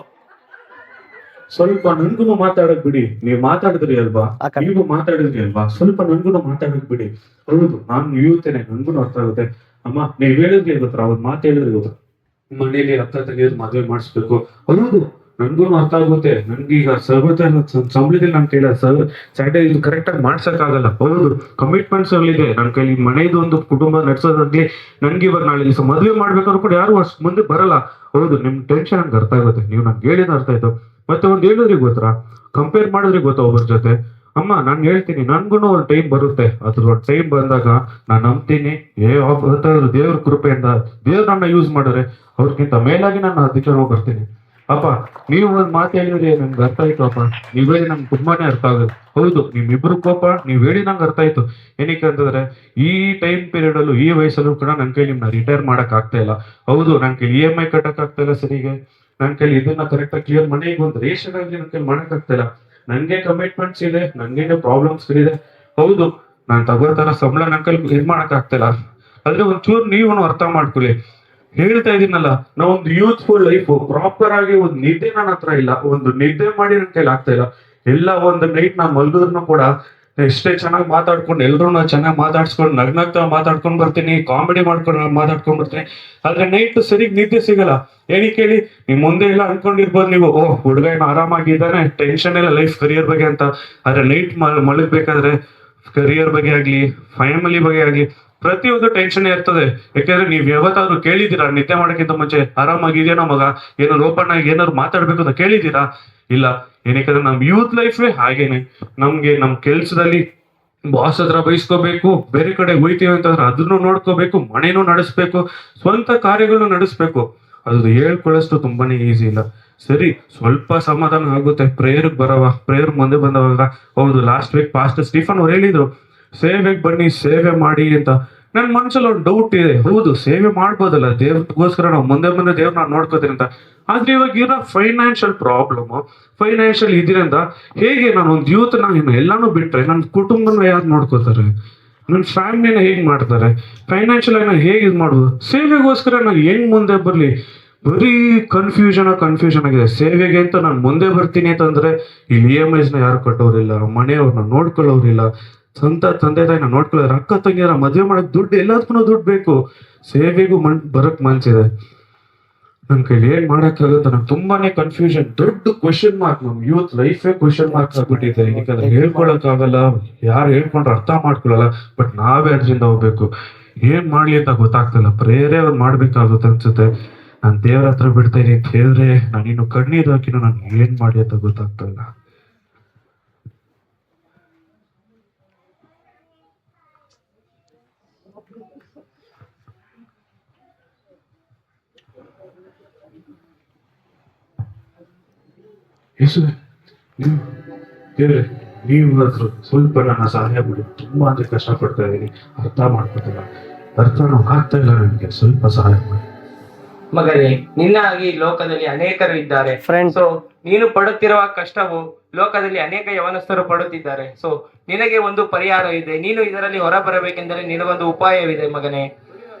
ಸ್ವಲ್ಪ ನನ್ಗುನು ಮಾತಾಡಕ್ ಬಿಡಿ. ನೀವ್ ಮಾತಾಡಿದ್ರಿ ಅಲ್ವಾ, ನೀವು ಮಾತಾಡಿದ್ರಿ ಅಲ್ವಾ, ಸ್ವಲ್ಪ ನನ್ಗುನು ಮಾತಾಡಕ್ ಬಿಡಿ. ಹೌದು, ನಾನು ಯೂತೇನೆ, ನನ್ಗುನು ಅರ್ಥ ಆಗುತ್ತೆ. ಅಮ್ಮ ನೀವ್ ಹೇಳಿದ್ರಿ ಗೊತ್ತಾ, ಅವ್ರ ಮಾತು ಹೇಳಿದ್ರಿ ಗೊತ್ತಾ, ಮನೇಲಿ ಅಕ್ಕ ತಂಗಿಯರು ಮದ್ವೆ ಮಾಡಿಸ್ಬೇಕು. ಹೌದು, ನನ್ಗುನು ಅರ್ಥ ಆಗುತ್ತೆ. ನನ್ಗೀಗ ಸಂಬಳದಲ್ಲಿ ನಾನು ಕೇಳ ಸ್ಯಾಟರ್ಡೇ ಇದು ಕರೆಕ್ಟ್ ಆಗಿ ಮಾಡ್ಸಕ್ ಆಗಲ್ಲ. ಹೌದು, ಕಮಿಟ್ಮೆಂಟ್ಸ್ ಅಲ್ಲಿದೆ ನನ್ನ ಕೈಲಿ. ಮನೆಯದು ಒಂದು ಕುಟುಂಬ ನಡೆಸೋದಾಗ್ಲಿ, ನನ್ಗೆ ಇವಾಗ ನಾಳೆ ದಿವಸ ಮದ್ವೆ ಮಾಡ್ಬೇಕಾದ್ರು ಕೂಡ ಯಾರು ಅಷ್ಟು ಮುಂದೆ ಬರಲ್ಲ. ಹೌದು, ನಿಮ್ ಟೆನ್ಷನ್ ನನ್ಗೆ ಅರ್ಥ ಆಗುತ್ತೆ, ನೀವು ನನ್ಗೆ ಹೇಳಿದ ಅರ್ಥ ಆಯ್ತು. ಮತ್ತೆ ಒಂದ್ ಹೇಳಿದ್ರಿ ಗೊತ್ತಾ, ಕಂಪೇರ್ ಮಾಡಿದ್ರಿ ಗೊತ್ತಾ ಒಬ್ಬರ ಜೊತೆ. ಅಮ್ಮ ನಾನು ಹೇಳ್ತೀನಿ, ನನ್ಗುನು ಒಂದು ಟೈಮ್ ಬರುತ್ತೆ. ಅದ್ರ ಟೈಮ್ ಬಂದಾಗ ನಾನು ನಂಬ್ತೀನಿ, ದೇವ್ರ ಕೃಪೆಯಿಂದ ದೇವ್ರು ನನ್ನ ಯೂಸ್ ಮಾಡಿದ್ರೆ ಅವ್ರಿಗಿಂತ ಮೇಲಾಗಿ ನಾನು ಅದಕ್ಕೆ ಬರ್ತೀನಿ. ಅಪ್ಪ ನೀವು ಒಂದ್ ಮಾತು ಹೇಳಿದ್ರಿ ನನ್ಗೆ ಅರ್ಥ ಆಯ್ತು ಅಪ್ಪ. ನೀವ್ ಹೇಳಿ ನಂಗೆ ತುಂಬಾನೇ ಅರ್ಥ ಆಗುತ್ತೆ. ಹೌದು, ನಿಮ್ಮಿಬ್ರು ಕೋಪ ನೀವ್ ಹೇಳಿ ನಂಗೆ ಅರ್ಥ ಆಯ್ತು. ಏನಕ್ಕೆ ಅಂತಂದ್ರೆ ಈ ಟೈಮ್ ಪೀರಿಯಡ್ ಅಲ್ಲೂ ಈ ವಯಸ್ಸಲ್ಲೂ ಕೂಡ ನನ್ ಕೈಲಿ ನಿಮ್ನ ರಿಟೈರ್ ಮಾಡಕ್ ಆಗ್ತಾ ಇಲ್ಲ. ಹೌದು, ನನ್ ಕೈಲಿ EMI ಕಟ್ಟಕ್ ಆಗ್ತಾ ಇಲ್ಲ ಸರಿಗೆ. ನನ್ ಕೈಲಿ ಇದನ್ನ ಕರೆಕ್ಟ್ ಆಗಿ ಕ್ಲಿಯರ್ ಮನೆಗೆ ಒಂದು ರೇಷನ್ ಆಗಿ ನನ್ ಕೈಲಿ ಮಾಡಕ್ ಆಗ್ತಾ ಇಲ್ಲ. ನನ್ಗೆ ಕಮಿಟ್ಮೆಂಟ್ಸ್ ಇದೆ, ನನ್ಗೆ ಪ್ರಾಬ್ಲಮ್ಸ್ ಇದೆ. ಹೌದು, ನಾನ್ ತಗೋತಾರ ಸಂಬಳ ನನ್ ಕೈಲಿ ಇದ್ ಮಾಡಕ್ ಆಗ್ತಾ ಇಲ್ಲ. ಆದ್ರೆ ಒಂಚೂರು ನೀವು ಅರ್ಥ ಮಾಡ್ಕೊಳ್ಳಿ. ಹೇಳ್ತಾ ಇದೀನಲ್ಲ, ನಾ ಒಂದು ಯೂತ್ಫುಲ್ ಲೈಫ್ ಪ್ರಾಪರ್ ಆಗಿ ಒಂದು ನಿದ್ದೆ ನನ್ನ ಹತ್ರ ಇಲ್ಲ. ಒಂದು ನಿದ್ದೆ ಮಾಡಿ ನನ್ ಕೈಲಿ ಆಗ್ತಾ ಇಲ್ಲ. ಎಲ್ಲ ಒಂದು ನೈಟ್ ನಾ ಮಲ್ಗಿದ್ರು ಕೂಡ ಎಷ್ಟೇ ಚೆನ್ನಾಗಿ ಮಾತಾಡ್ಕೊಂಡು ಎಲ್ರು ಚೆನ್ನಾಗಿ ಮಾತಾಡ್ಸ್ಕೊಂಡು ನಗ್ನಗ್ತಾ ಮಾತಾಡ್ಕೊಂಡ್ ಬರ್ತೀನಿ, ಕಾಮಿಡಿ ಮಾಡ್ಕೊಂಡು ಮಾತಾಡ್ಕೊಂಡ್ ಬರ್ತೀನಿ. ಆದ್ರೆ ನೈಟ್ ಸರಿಗ್ ನಿದ್ದೆ ಸಿಗಲ್ಲ. ಏನಕ್ಕೆ ಹೇಳಿ, ನಿಮ್ ಮುಂದೆ ಎಲ್ಲ ಅನ್ಕೊಂಡಿರ್ಬೋದು ನೀವು, ಓಹ್ ಹುಡುಗ ಏನೋ ಆರಾಮಾಗಿದ್ದಾನೆ, ಟೆನ್ಷನ್ ಇಲ್ಲ ಲೈಫ್ ಕರಿಯರ್ ಬಗ್ಗೆ ಅಂತ. ಆದ್ರೆ ನೈಟ್ ಮಲಗ್ಬೇಕಾದ್ರೆ ಕರಿಯರ್ ಬಗ್ಗೆ ಆಗ್ಲಿ, ಫ್ಯಾಮಿಲಿ ಬಗ್ಗೆ ಆಗ್ಲಿ, ಪ್ರತಿಯೊಂದು ಟೆನ್ಷನ್ ಇರ್ತದೆ. ಯಾಕಂದ್ರೆ ನೀವ್ ಯಾವತ್ತಾದ್ರೂ ಕೇಳಿದೀರಾ ನಿದ್ದೆ ಮಾಡೋಕ್ಕಿಂತ ಮುಂಚೆ ಆರಾಮಾಗಿದೆಯೋ ಮಗ, ಏನಾದ್ರು ಓಪನ್ ಆಗಿ ಏನಾದ್ರು ಮಾತಾಡ್ಬೇಕು ಅಂತ ಕೇಳಿದೀರಾ? ಇಲ್ಲ. ಏನಕ್ಕಂದ್ರೆ ನಮ್ ಯೂತ್ ಲೈಫೇ ಹಾಗೇನೆ. ನಮ್ಗೆ ನಮ್ ಕೆಲ್ಸದಲ್ಲಿ ಬಾಸ್ ಹತ್ರ ಬಯಸ್ಕೋಬೇಕು, ಬೇರೆ ಕಡೆ ಹೋಯ್ತೀವಿ ಅಂತಂದ್ರೆ ಅದನ್ನು ನೋಡ್ಕೋಬೇಕು, ಮನೆನೂ ನಡೆಸ್ಬೇಕು, ಸ್ವಂತ ಕಾರ್ಯಗಳನ್ನು ನಡೆಸ್ಬೇಕು. ಅದು ಹೇಳ್ಕೊಳ್ಳೋಷ್ಟು ತುಂಬಾನೇ ಈಸಿ ಇಲ್ಲ. ಸರಿ, ಸ್ವಲ್ಪ ಸಮಾಧಾನ ಆಗುತ್ತೆ. ಪ್ರೇಯರ್ಗೆ ಬರವ, ಪ್ರೇಯರ್ ಮುಂದೆ ಬಂದವಾಗ ಹೌದು ಲಾಸ್ಟ್ ವೀಕ್ ಪಾಸ್ಟರ್ ಸ್ಟೀಫನ್ ಅವ್ರು ಹೇಳಿದ್ರು ಸೇವೆಗೆ ಬನ್ನಿ, ಸೇವೆ ಮಾಡಿ ಅಂತ. ನನ್ ಮನ್ಸಲ್ಲಿ ಒಂದು ಡೌಟ್ ಇದೆ. ಹೌದು, ಸೇವೆ ಮಾಡ್ಬೋದಲ್ಲ, ದೇವ್ರಿಗೋಸ್ಕರ ನಾವು ಮುಂದೆ ಮುಂದೆ ದೇವ್ರನ್ನ ನೋಡ್ಕೋತೀನಿ ಅಂತ. ಆದ್ರೆ ಇವಾಗ ಇರೋ ಫೈನಾನ್ಷಿಯಲ್ ಪ್ರಾಬ್ಲಮ್, ಫೈನಾನ್ಷಿಯಲ್ ಇದರಿಂದ ಹೇಗೆ ನಾನು ಒಂದು ಯೂತ್ ಎಲ್ಲಾನು ಬಿಟ್ರೆ ನನ್ನ ಕುಟುಂಬನ ಯಾರು ನೋಡ್ಕೋತಾರೆ, ನನ್ನ ಫ್ಯಾಮಿಲಿನ ಹೇಗ್ ಮಾಡ್ತಾರೆ, ಫೈನಾನ್ಷಿಯಲ್ ಆಗಿ ಹೇಗೆ ಇದು ಮಾಡ್ಬೋದು, ಸೇವೆಗೋಸ್ಕರ ನಾನು ಹೆಂಗ್ ಮುಂದೆ ಬರ್ಲಿ? ಬರೀ ಕನ್ಫ್ಯೂಷನ್ ಆಗಿದೆ. ಸೇವೆಗೆ ಅಂತ ನಾನು ಮುಂದೆ ಬರ್ತೀನಿ ಅಂತಂದ್ರೆ ಇಲ್ಲಿ EMIs ನ ಯಾರು ಕಟ್ಟೋರಿಲ್ಲ, ಮನೆಯವ್ರನ್ನ ನೋಡ್ಕೊಳ್ಳೋರಿಲ್ಲ, ಸ್ವಂತ ತಂದೆ ತಾಯಿನ ನೋಡ್ಕೊಳ್ಳೋರು, ಅಕ್ಕ ತಂಗಿಯರ ಮದುವೆ ಮಾಡಕ್ ದುಡ್ಡು, ಎಲ್ಲದಕ್ಕೂ ದುಡ್ಡು ಬೇಕು. ಸೇವೆಗೂ ಬರಕ್ ಮನ್ಸಿದೆ. ನನ್ ಕೈಲಿ ಏನ್ ಮಾಡಕ್ಕಾಗುತ್ತೆ? ನಂಗೆ ತುಂಬಾನೇ ಕನ್ಫ್ಯೂಷನ್, ದೊಡ್ಡ ಕ್ವಶನ್ ಮಾರ್ಕ್. ನಮ್ ಯೂತ್ ಲೈಫೇ ಕ್ವಶನ್ ಮಾರ್ಕ್ ಆಗ್ಬಿಟ್ಟಿದೆ. ಯಾಕಂದ್ರೆ ಹೇಳ್ಕೊಳಕ್ ಆಗಲ್ಲ, ಯಾರು ಹೇಳ್ಕೊಂಡ್ರೆ ಅರ್ಥ ಮಾಡ್ಕೊಳಲ್ಲ. ಬಟ್ ನಾವೇ ಅದ್ರಿಂದ ಹೋಗ್ಬೇಕು. ಏನ್ ಮಾಡ್ಲಿ ಅಂತ ಗೊತ್ತಾಗ್ತಿಲ್ಲ. ಪ್ರೇಯರೇ ಒಂದ್ ಮಾಡ್ಬೇಕಾಗುತ್ತೆ ಅನ್ಸುತ್ತೆ. ನಾನ್ ದೇವ್ರ ಹತ್ರ ಬಿಡ್ತಾ ಇದೀನಿ, ದೇವ್ರೆ ನಾನು ಇನ್ನು ಕಣ್ಣೀರ್ ಹಾಕಿನ ನಾನು ಏನ್ ಮಾಡಿ ಅಂತ ಗೊತ್ತಾಗ್ತಾ ಇಲ್ಲ. ಯೇಸುವೆ, ದೇವ್ರೆ ನೀವಾದ್ರೂ ಸ್ವಲ್ಪ ನನ್ನ ಸಹಾಯ ಮಾಡಿ. ತುಂಬಾ ಅಂದ್ರೆ ಕಷ್ಟ ಪಡ್ತಾ ಇದೀನಿ, ಅರ್ಥ ಮಾಡ್ಕೊತಿಲ್ಲ, ಅರ್ಥನೂ ಆಗ್ತಾ ಇಲ್ಲ ನನಗೆ. ಸ್ವಲ್ಪ ಸಹಾಯ ಮಾಡಿ ಮಗನೇ. ನಿನ್ನಾಗಿ ಲೋಕದಲ್ಲಿ ಅನೇಕರು ಇದ್ದಾರೆ. Friends. ಸೊ ನೀನು ಪಡುತ್ತಿರುವ ಕಷ್ಟವು ಲೋಕದಲ್ಲಿ ಅನೇಕ ಯವನಸ್ಥರು ಪಡುತ್ತಿದ್ದಾರೆ. ಸೊ ನಿನಗೆ ಒಂದು ಪರಿಹಾರ ಇದೆ. ನೀನು ಇದರಲ್ಲಿ ಹೊರ ಬರಬೇಕೆಂದರೆ ನಿನಗೊಂದು ಉಪಾಯವಿದೆ ಮಗನೇ.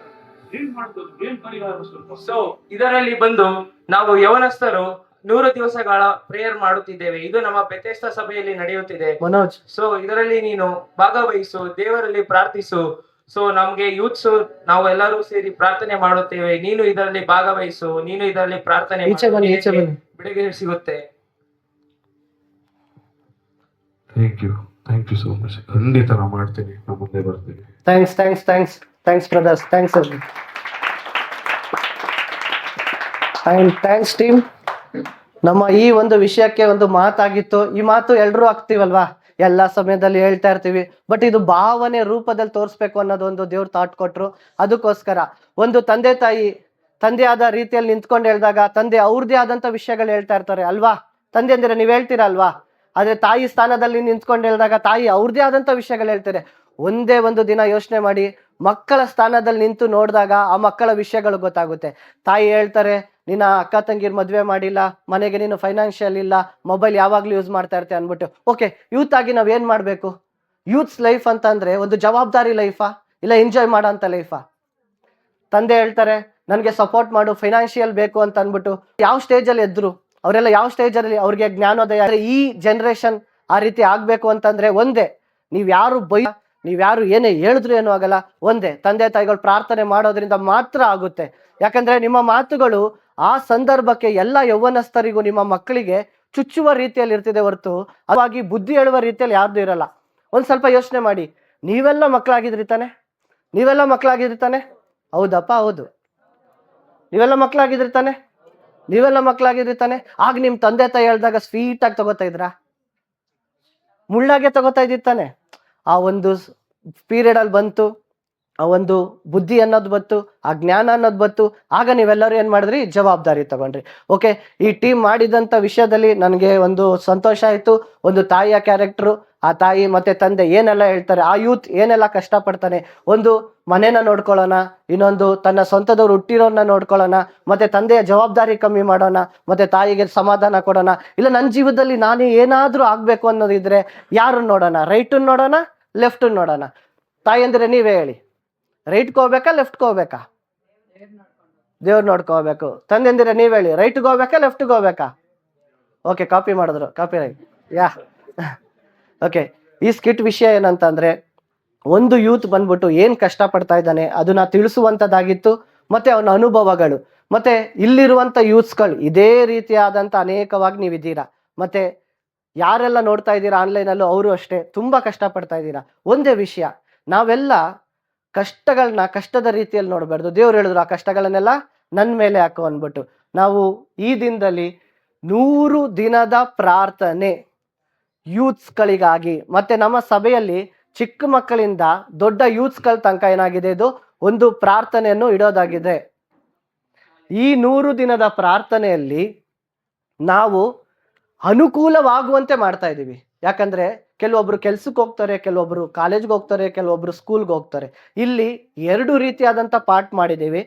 ಏನ್ ಮಾಡ್ಬೋದು, ಏನ್ ಪರಿಹಾರ ಸ್ವಲ್ಪ? ಸೊ ಇದರಲ್ಲಿ ಬಂದು ನಾವು ಯವನಸ್ಥರು 100 ದಿವಸಗಳ ಪ್ರೇಯರ್ ಮಾಡುತ್ತಿದ್ದೇವೆ. ಇದು ನಮ್ಮ ಬೆಥೆಸ್ದ ಸಭೆಯಲ್ಲಿ ನಡೆಯುತ್ತಿದೆ. ಮನೋಜ್, ಸೊ ಇದರಲ್ಲಿ ನೀನು ಭಾಗವಹಿಸು, ದೇವರಲ್ಲಿ ಪ್ರಾರ್ಥಿಸು. ಸೊ ನಮ್ಗೆ ಯೂತ್ಸ್ ನಾವು ಎಲ್ಲರೂ ಸೇರಿ ಪ್ರಾರ್ಥನೆ ಮಾಡುತ್ತೇವೆ. ನೀನು ಇದರಲ್ಲಿ ಭಾಗವಹಿಸು, ನೀನು ಇದರಲ್ಲಿ ಪ್ರಾರ್ಥನೆ ಈಚೆ ಬನ್ನಿ, ಈಚೆ ಬನ್ನಿ. ಬಿಡುಗಡೆ ಸಿಗುತ್ತೆ. Thank you so much. ಖಂಡಿತ ನಾ ಮಾಡ್ತೀನಿ, ನಾ ಮುಂದೆ ಬರ್ತೀನಿ. Thanks brothers, thanks team. ನಮ್ಮ ಈ ಒಂದು ವಿಷಯಕ್ಕೆ ಒಂದು ಮಾತಾಗಿತ್ತು. ಈ ಮಾತು ಎಲ್ರೂ ಆಗ್ತೀವಲ್ವಾ, ಎಲ್ಲಾ ಸಮಯದಲ್ಲಿ ಹೇಳ್ತಾ ಇರ್ತೀವಿ. ಬಟ್ ಇದು ಭಾವನೆ ರೂಪದಲ್ಲಿ ತೋರಿಸ್ಬೇಕು ಅನ್ನೋದು ಒಂದು ದೇವ್ರು ಥಾಟ್ ಕೊಟ್ರು. ಅದಕ್ಕೋಸ್ಕರ ಒಂದು ತಂದೆ ಆದ ರೀತಿಯಲ್ಲಿ ನಿಂತ್ಕೊಂಡು ಹೇಳಿದಾಗ ತಂದೆ ಅವ್ರದೇ ಆದಂತ ವಿಷಯಗಳು ಹೇಳ್ತಾ ಇರ್ತಾರೆ ಅಲ್ವಾ? ತಂದೆ ಅಂದ್ರೆ ನೀವ್ ಹೇಳ್ತೀರಾ ಅಲ್ವಾ? ಆದ್ರೆ ತಾಯಿ ಸ್ಥಾನದಲ್ಲಿ ನಿಂತ್ಕೊಂಡು ಹೇಳಿದಾಗ ತಾಯಿ ಅವ್ರದೇ ಆದಂತ ವಿಷಯಗಳು ಹೇಳ್ತಾರೆ. ಒಂದೇ ಒಂದು ದಿನ ಯೋಚನೆ ಮಾಡಿ, ಮಕ್ಕಳ ಸ್ಥಾನದಲ್ಲಿ ನಿಂತು ನೋಡಿದಾಗ ಆ ಮಕ್ಕಳ ವಿಷಯಗಳು ಗೊತ್ತಾಗುತ್ತೆ. ತಾಯಿ ಹೇಳ್ತಾರೆ, ನಿನ್ನ ಅಕ್ಕ ತಂಗಿರ್ ಮದ್ವೆ ಮಾಡಿಲ್ಲ, ಮನೆಗೆ ನೀನು ಫೈನಾನ್ಷಿಯಲ್ ಇಲ್ಲ, ಮೊಬೈಲ್ ಯಾವಾಗ್ಲೂ ಯೂಸ್ ಮಾಡ್ತಾ ಇರ್ತೆ ಅನ್ಬಿಟ್ಟು. ಓಕೆ, ಯೂತ್ ಆಗಿ ನಾವ್ ಏನ್ ಮಾಡ್ಬೇಕು? ಯೂತ್ಸ್ ಲೈಫ್ ಅಂತ ಅಂದ್ರೆ ಒಂದು ಜವಾಬ್ದಾರಿ ಲೈಫಾ ಇಲ್ಲ ಎಂಜಾಯ್ ಮಾಡೋ ಅಂತ ಲೈಫಾ? ತಂದೆ ಹೇಳ್ತಾರೆ ನನ್ಗೆ ಸಪೋರ್ಟ್ ಮಾಡು, ಫೈನಾನ್ಷಿಯಲ್ ಬೇಕು ಅಂತ ಅನ್ಬಿಟ್ಟು ಯಾವ ಸ್ಟೇಜ್ ಅಲ್ಲಿ ಎದ್ರು ಅವರೆಲ್ಲ, ಯಾವ ಸ್ಟೇಜ್ ಅಲ್ಲಿ ಅವ್ರಿಗೆ ಜ್ಞಾನೋದಯ. ಈ ಜನರೇಷನ್ ಆ ರೀತಿ ಆಗ್ಬೇಕು ಅಂತಂದ್ರೆ ಒಂದೇ, ನೀವ್ಯಾರು ಏನೇ ಹೇಳಿದ್ರು ಏನೂ ಆಗಲ್ಲ. ಒಂದೇ, ತಂದೆ ತಾಯಿಗಳು ಪ್ರಾರ್ಥನೆ ಮಾಡೋದ್ರಿಂದ ಮಾತ್ರ ಆಗುತ್ತೆ. ಯಾಕಂದ್ರೆ ನಿಮ್ಮ ಮಾತುಗಳು ಆ ಸಂದರ್ಭಕ್ಕೆ ಎಲ್ಲ ಯೌವನಸ್ಥರಿಗೂ ನಿಮ್ಮ ಮಕ್ಕಳಿಗೆ ಚುಚ್ಚುವ ರೀತಿಯಲ್ಲಿ ಇರ್ತಿದೆ ಹೊರತು ಅವಾಗಿ ಬುದ್ಧಿ ಹೇಳುವ ರೀತಿಯಲ್ಲಿ ಯಾರ್ದು ಇರಲ್ಲ. ಒಂದ್ ಸ್ವಲ್ಪ ಯೋಚನೆ ಮಾಡಿ, ನೀವೆಲ್ಲ ಮಕ್ಕಳಾಗಿದ್ರಿ ತಾನೆ? ಹೌದಪ್ಪ, ಹೌದು. ನೀವೆಲ್ಲ ಮಕ್ಕಳಾಗಿದ್ರಿ ತಾನೆ? ಆಗ ನಿಮ್ ತಂದೆ ತಾಯಿ ಹೇಳ್ದಾಗ ಸ್ವೀಟ್ ಆಗಿ ತಗೋತಾ ಇದ್ರಾ? ಮುಳ್ಳಾಗೆ ತಗೋತಾ ಇದ್ದಿತ್ತಾನೆ? ಆ ಒಂದು ಪೀರಿಯಡ್ ಅಲ್ಲಿ ಬಂತು, ಆ ಒಂದು ಬುದ್ಧಿ ಅನ್ನೋದು ಬತ್ತು, ಆ ಜ್ಞಾನ ಅನ್ನೋದು ಬತ್ತು. ಆಗ ನೀವೆಲ್ಲರೂ ಏನು ಮಾಡಿದ್ರಿ, ಜವಾಬ್ದಾರಿ ತಗೊಂಡ್ರಿ. ಓಕೆ, ಈ ಟೀಮ್ ಮಾಡಿದಂಥ ವಿಷಯದಲ್ಲಿ ನನಗೆ ಒಂದು ಸಂತೋಷ ಆಯಿತು. ಒಂದು ತಾಯಿಯ ಕ್ಯಾರೆಕ್ಟ್ರು, ಆ ತಾಯಿ ಮತ್ತೆ ತಂದೆ ಏನೆಲ್ಲ ಹೇಳ್ತಾರೆ, ಆ ಯೂತ್ ಏನೆಲ್ಲ ಕಷ್ಟಪಡ್ತಾನೆ. ಒಂದು ಮನೇನ ನೋಡ್ಕೊಳ್ಳೋಣ, ಇನ್ನೊಂದು ತನ್ನ ಸ್ವಂತದವ್ರು ಹುಟ್ಟಿರೋನ್ನ ನೋಡ್ಕೊಳ್ಳೋಣ, ಮತ್ತೆ ತಂದೆಯ ಜವಾಬ್ದಾರಿ ಕಮ್ಮಿ ಮಾಡೋಣ, ಮತ್ತೆ ತಾಯಿಗೆ ಸಮಾಧಾನ ಕೊಡೋಣ. ಇಲ್ಲ ನನ್ನ ಜೀವನದಲ್ಲಿ ನಾನು ಏನಾದರೂ ಆಗಬೇಕು ಅನ್ನೋದಿದ್ರೆ ಯಾರನ್ನ ನೋಡೋಣ, ರೈಟನ್ನು ನೋಡೋಣ, ಲೆಫ್ಟನ್ನು ನೋಡೋಣ. ತಾಯಿ ಅಂದರೆ ನೀವೇ ಹೇಳಿ, ರೈಟ್ಗೆ ಹೋಗ್ಬೇಕಾ ಲೆಫ್ಟ್ಗೆ ಹೋಗ್ಬೇಕಾ? ದೇವ್ರು ನೋಡ್ಕೋಬೇಕು. ತಂದೆ ಅಂದಿರ ನೀವ್ ಹೇಳಿ, ರೈಟ್ಗೆ ಹೋಗ್ಬೇಕಾ ಲೆಫ್ಟ್ಗೆ ಹೋಗ್ಬೇಕಾ? ಓಕೆ, ಕಾಪಿ ಮಾಡಿದ್ರು, ಕಾಪಿ ರೈಟ್. ಯಾ ಓಕೆ, ಈ ಸ್ಕಿಟ್ ವಿಷಯ ಏನಂತಂದ್ರೆ, ಒಂದು ಯೂತ್ ಬಂದ್ಬಿಟ್ಟು ಏನ್ ಕಷ್ಟಪಡ್ತಾ ಇದ್ದಾನೆ ಅದನ್ನ ತಿಳಿಸುವಂಥದ್ದಾಗಿತ್ತು. ಮತ್ತೆ ಅವನ ಅನುಭವಗಳು, ಮತ್ತೆ ಇಲ್ಲಿರುವಂಥ ಯೂತ್ಸ್ಗಳು ಇದೇ ರೀತಿಯಾದಂಥ ಅನೇಕವಾಗಿ ನೀವಿದ್ದೀರಾ. ಮತ್ತೆ ಯಾರೆಲ್ಲ ನೋಡ್ತಾ ಇದ್ದೀರಾ ಆನ್ಲೈನಲ್ಲೂ ಅವರು ಅಷ್ಟೇ ತುಂಬಾ ಕಷ್ಟಪಡ್ತಾ ಇದ್ದೀರಾ. ಒಂದೇ ವಿಷಯ, ನಾವೆಲ್ಲ ಕಷ್ಟಗಳನ್ನ ಕಷ್ಟದ ರೀತಿಯಲ್ಲಿ ನೋಡಬಾರ್ದು. ದೇವ್ರು ಹೇಳಿದ್ರು ಆ ಕಷ್ಟಗಳನ್ನೆಲ್ಲ ನನ್ನ ಮೇಲೆ ಹಾಕು ಅಂದ್ಬಿಟ್ಟು. ನಾವು ಈ ದಿನದಲ್ಲಿ 100 ದಿನದ ಪ್ರಾರ್ಥನೆ ಯೂತ್ಸ್ಗಳಿಗಾಗಿ, ಮತ್ತೆ ನಮ್ಮ ಸಭೆಯಲ್ಲಿ ಚಿಕ್ಕ ಮಕ್ಕಳಿಂದ ದೊಡ್ಡ ಯೂತ್ಸ್ಗಳ ತನಕ ಏನಾಗಿದೆ, ಇದು ಒಂದು ಪ್ರಾರ್ಥನೆಯನ್ನು ಇಡೋದಾಗಿದೆ. ಈ 100 ದಿನದ ಪ್ರಾರ್ಥನೆಯಲ್ಲಿ ನಾವು ಅನುಕೂಲವಾಗುವಂತೆ ಮಾಡ್ತಾ ಇದ್ದೀವಿ. ಯಾಕಂದ್ರೆ ಕೆಲವೊಬ್ರು ಕೆಲ್ಸಕ್ಕೆ ಹೋಗ್ತಾರೆ, ಕೆಲವೊಬ್ರು ಕಾಲೇಜ್ಗೆ ಹೋಗ್ತಾರೆ, ಕೆಲವೊಬ್ರು ಸ್ಕೂಲ್ಗೆ ಹೋಗ್ತಾರೆ. ಇಲ್ಲಿ 2 ರೀತಿಯಾದಂಥ ಪಾರ್ಟ್ ಮಾಡಿದ್ದೀವಿ.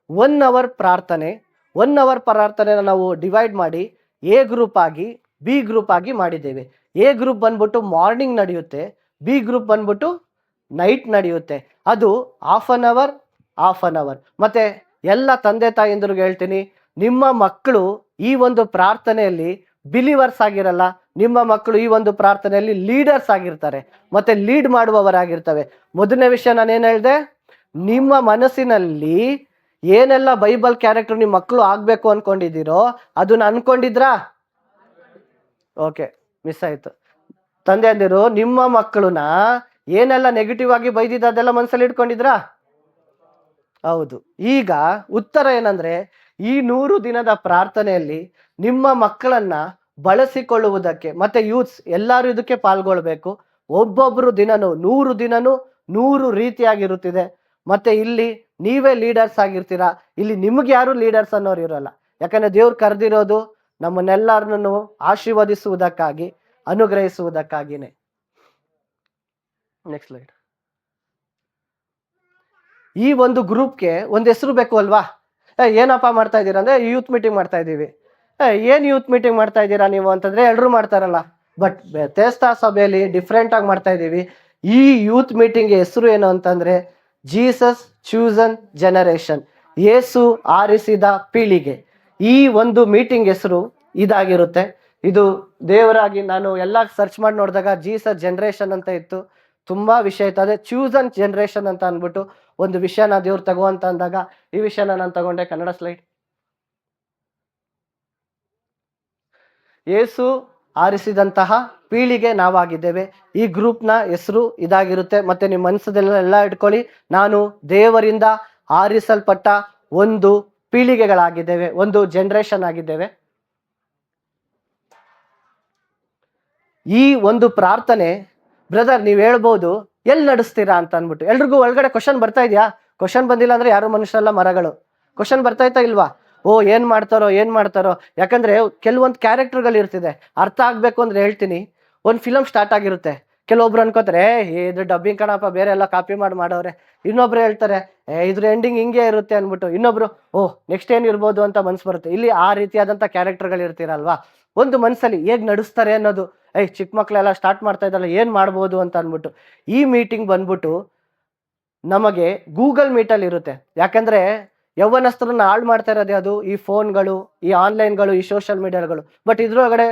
1 hour ಪ್ರಾರ್ಥನೆ, 1 hour ಪ್ರಾರ್ಥನೆನ ನಾವು ಡಿವೈಡ್ ಮಾಡಿ ಎ ಗ್ರೂಪ್ ಆಗಿ ಬಿ ಗ್ರೂಪ್ ಆಗಿ ಮಾಡಿದ್ದೇವೆ. ಎ ಗ್ರೂಪ್ ಬಂದ್ಬಿಟ್ಟು ಮಾರ್ನಿಂಗ್ ನಡೆಯುತ್ತೆ, ಬಿ ಗ್ರೂಪ್ ಬಂದ್ಬಿಟ್ಟು ನೈಟ್ ನಡೆಯುತ್ತೆ. ಅದು ಹಾಫ್ ಅನ್ ಅವರ್. ಮತ್ತೆ ಎಲ್ಲ ತಂದೆ ತಾಯಿಂದ್ರಿಗೆ ಹೇಳ್ತೀನಿ, ನಿಮ್ಮ ಮಕ್ಕಳು ಈ ಒಂದು ಪ್ರಾರ್ಥನೆಯಲ್ಲಿ ಬಿಲೀವರ್ಸ್ ಆಗಿರಲ್ಲ, ನಿಮ್ಮ ಮಕ್ಕಳು ಈ ಒಂದು ಪ್ರಾರ್ಥನೆಯಲ್ಲಿ ಲೀಡರ್ಸ್ ಆಗಿರ್ತಾರೆ, ಮತ್ತೆ ಲೀಡ್ ಮಾಡುವವರಾಗಿರ್ತವೆ. ಮೊದಲನೇ ವಿಷಯ ನಾನೇನು ಹೇಳಿದೆ, ನಿಮ್ಮ ಮನಸ್ಸಿನಲ್ಲಿ ಏನೆಲ್ಲ ಬೈಬಲ್ ಕ್ಯಾರೆಕ್ಟರ್ ನಿಮ್ಮ ಮಕ್ಕಳು ಆಗ್ಬೇಕು ಅನ್ಕೊಂಡಿದ್ದೀರೋ ಅದನ್ನ ಅನ್ಕೊಂಡಿದ್ರಾ? ಓಕೆ, ಮಿಸ್ ಆಯ್ತು. ತಂದೆ ಅಂದಿರು, ನಿಮ್ಮ ಮಕ್ಕಳನ್ನ ಏನೆಲ್ಲ ನೆಗೆಟಿವ್ ಆಗಿ ಬೈದಿದ್ದ ಅದೆಲ್ಲ ಮನಸ್ಸಲ್ಲಿ ಇಟ್ಕೊಂಡಿದ್ರಾ? ಹೌದು. ಈಗ ಉತ್ತರ ಏನಂದ್ರೆ, ಈ 100 ದಿನದ ಪ್ರಾರ್ಥನೆಯಲ್ಲಿ ನಿಮ್ಮ ಮಕ್ಕಳನ್ನ ಬಳಸಿಕೊಳ್ಳುವುದಕ್ಕೆ, ಮತ್ತೆ ಯೂತ್ಸ್ ಎಲ್ಲರೂ ಇದಕ್ಕೆ ಪಾಲ್ಗೊಳ್ಬೇಕು. ಒಬ್ಬೊಬ್ರು ದಿನನೂ 100 ದಿನನೂ 100 ರೀತಿಯಾಗಿರುತ್ತಿದೆ. ಮತ್ತೆ ಇಲ್ಲಿ ನೀವೇ ಲೀಡರ್ಸ್ ಆಗಿರ್ತೀರಾ. ಇಲ್ಲಿ ನಿಮ್ಗೆ ಯಾರು ಲೀಡರ್ಸ್ ಅನ್ನೋರು ಇರೋಲ್ಲ. ಯಾಕಂದ್ರೆ ದೇವ್ರು ಕರೆದಿರೋದು ನಮ್ಮನ್ನೆಲ್ಲರನ್ನು ಆಶೀರ್ವದಿಸುವುದಕ್ಕಾಗಿ, ಅನುಗ್ರಹಿಸುವುದಕ್ಕಾಗಿನೇ. Next slide. ಈ ಒಂದು ಗ್ರೂಪ್ಗೆ ಒಂದು ಹೆಸರು ಬೇಕು ಅಲ್ವಾ? ಏನಪ್ಪ ಮಾಡ್ತಾ ಇದ್ದೀರಾ ಅಂದ್ರೆ, ಯೂತ್ ಮೀಟಿಂಗ್ ಮಾಡ್ತಾ ಇದ್ದೀವಿ. ಏನು ಯೂತ್ ಮೀಟಿಂಗ್ ಮಾಡ್ತಾ ಇದ್ದೀರಾ ನೀವು ಅಂತಂದ್ರೆ, ಎಲ್ಲರೂ ಮಾಡ್ತಾರಲ್ಲ. ಬಟ್ ಬೆಥೆಸ್ದಾ ಸಭೆಯಲ್ಲಿ ಡಿಫ್ರೆಂಟ್ ಆಗಿ ಮಾಡ್ತಾ ಇದ್ದೀವಿ. ಈ ಯೂತ್ ಮೀಟಿಂಗ್ ಹೆಸರು ಏನು ಅಂತಂದ್ರೆ, ಜೀಸಸ್ ಚೂಸನ್ ಜನರೇಷನ್, ಯೇಸು ಆರಿಸಿದ ಪೀಳಿಗೆ. ಈ ಒಂದು ಮೀಟಿಂಗ್ ಹೆಸರು ಇದಾಗಿರುತ್ತೆ. ಇದು ದೇವರಾಗಿ ನಾನು ಎಲ್ಲ ಸರ್ಚ್ ಮಾಡಿ ನೋಡಿದಾಗ ಜೀಸಸ್ ಜನರೇಷನ್ ಅಂತ ಇತ್ತು. ತುಂಬಾ ವಿಷಯ ಇತ್ತು. ಅದೇ ಚೂಸನ್ ಜನರೇಷನ್ ಅಂತ ಅಂದ್ಬಿಟ್ಟು ಒಂದು ವಿಷಯನ ದೇವ್ರು ತಗೋಂತ ಅಂದಾಗ ಈ ವಿಷಯನ ನಾನು ತಗೊಂಡೆ. ಕನ್ನಡ ಸ್ಲೈಡ್. ಯೇಸು ಆರಿಸಿದಂತಹ ಪೀಳಿಗೆ ನಾವಾಗಿದ್ದೇವೆ. ಈ ಗ್ರೂಪ್ನ ಹೆಸರು ಇದಾಗಿರುತ್ತೆ. ಮತ್ತೆ ನಿಮ್ಮ ಮನಸ್ಸದೆಲ್ಲ ಇಟ್ಕೊಳ್ಳಿ, ನಾನು ದೇವರಿಂದ ಆರಿಸಲ್ಪಟ್ಟ ಒಂದು ಪೀಳಿಗೆಗಳಾಗಿದ್ದೇವೆ, ಒಂದು ಜನರೇಷನ್ ಆಗಿದ್ದೇವೆ. ಈ ಒಂದು ಪ್ರಾರ್ಥನೆ ಬ್ರದರ್ ನೀವು ಹೇಳ್ಬೋದು ಎಲ್ಲಿ ನಡೆಸ್ತೀರಾ ಅಂತ ಅಂದ್ಬಿಟ್ಟು. ಎಲ್ರಿಗೂ ಒಳಗಡೆ ಕ್ವಶನ್ ಬರ್ತಾ ಇದೆಯಾ? ಕ್ವಶನ್ ಬಂದಿಲ್ಲ ಅಂದ್ರೆ ಯಾರು ಮನುಷ್ಯರಲ್ಲ, ಮರಗಳು. ಕ್ವಶನ್ ಬರ್ತಾಯ್ತಾ ಇಲ್ವಾ? ಏನ್ ಮಾಡ್ತಾರೋ. ಯಾಕಂದ್ರೆ ಕೆಲವೊಂದು ಕ್ಯಾರೆಕ್ಟರ್ಗಳು ಇರ್ತಿದೆ, ಅರ್ಥ ಆಗ್ಬೇಕು ಅಂದ್ರೆ ಹೇಳ್ತೀನಿ. ಒಂದು ಫಿಲಮ್ ಸ್ಟಾರ್ಟ್ ಆಗಿರುತ್ತೆ, ಕೆಲವೊಬ್ರು ಅನ್ಕೋತಾರೆ ಇದು ಡಬ್ಬಿಂಗ್ ಕಣಪ್ಪ, ಬೇರೆ ಎಲ್ಲ ಕಾಪಿ ಮಾಡೋರೆ. ಇನ್ನೊಬ್ರು ಹೇಳ್ತಾರೆ ಇದ್ರ ಎಂಡಿಂಗ್ ಹಿಂಗೆ ಇರುತ್ತೆ ಅನ್ಬಿಟ್ಟು. ಇನ್ನೊಬ್ರು ನೆಕ್ಸ್ಟ್ ಏನಿರ್ಬೋದು ಅಂತ ಮನ್ಸು ಬರುತ್ತೆ. ಇಲ್ಲಿ ಆ ರೀತಿಯಾದಂಥ ಕ್ಯಾರೆಕ್ಟರ್ಗಳು ಇರ್ತೀರಲ್ವಾ, ಒಂದು ಮನ್ಸಲ್ಲಿ ಹೇಗ್ ನಡೆಸ್ತಾರೆ ಅನ್ನೋದು. ಚಿಕ್ಕ ಮಕ್ಳೆಲ್ಲ ಸ್ಟಾರ್ಟ್ ಮಾಡ್ತಾ ಇದ್ದಲ್ಲ, ಏನ್ ಮಾಡ್ಬೋದು ಅಂತ ಅನ್ಬಿಟ್ಟು. ಈ ಮೀಟಿಂಗ್ ಬಂದ್ಬಿಟ್ಟು ನಮಗೆ ಗೂಗಲ್ ಮೀಟಲ್ಲಿ ಇರುತ್ತೆ. ಯಾಕಂದ್ರೆ ಯೌವನಸ್ಥರನ್ನ ಹಾಳು ಮಾಡ್ತಾ ಇರೋದೇ ಅದು ಈ ಫೋನ್ಗಳು, ಈ ಆನ್ಲೈನ್ಗಳು, ಈ ಸೋಷಿಯಲ್ ಮೀಡಿಯಾಗಳು. ಬಟ್ ಇದ್ರೊಳಗಡೆ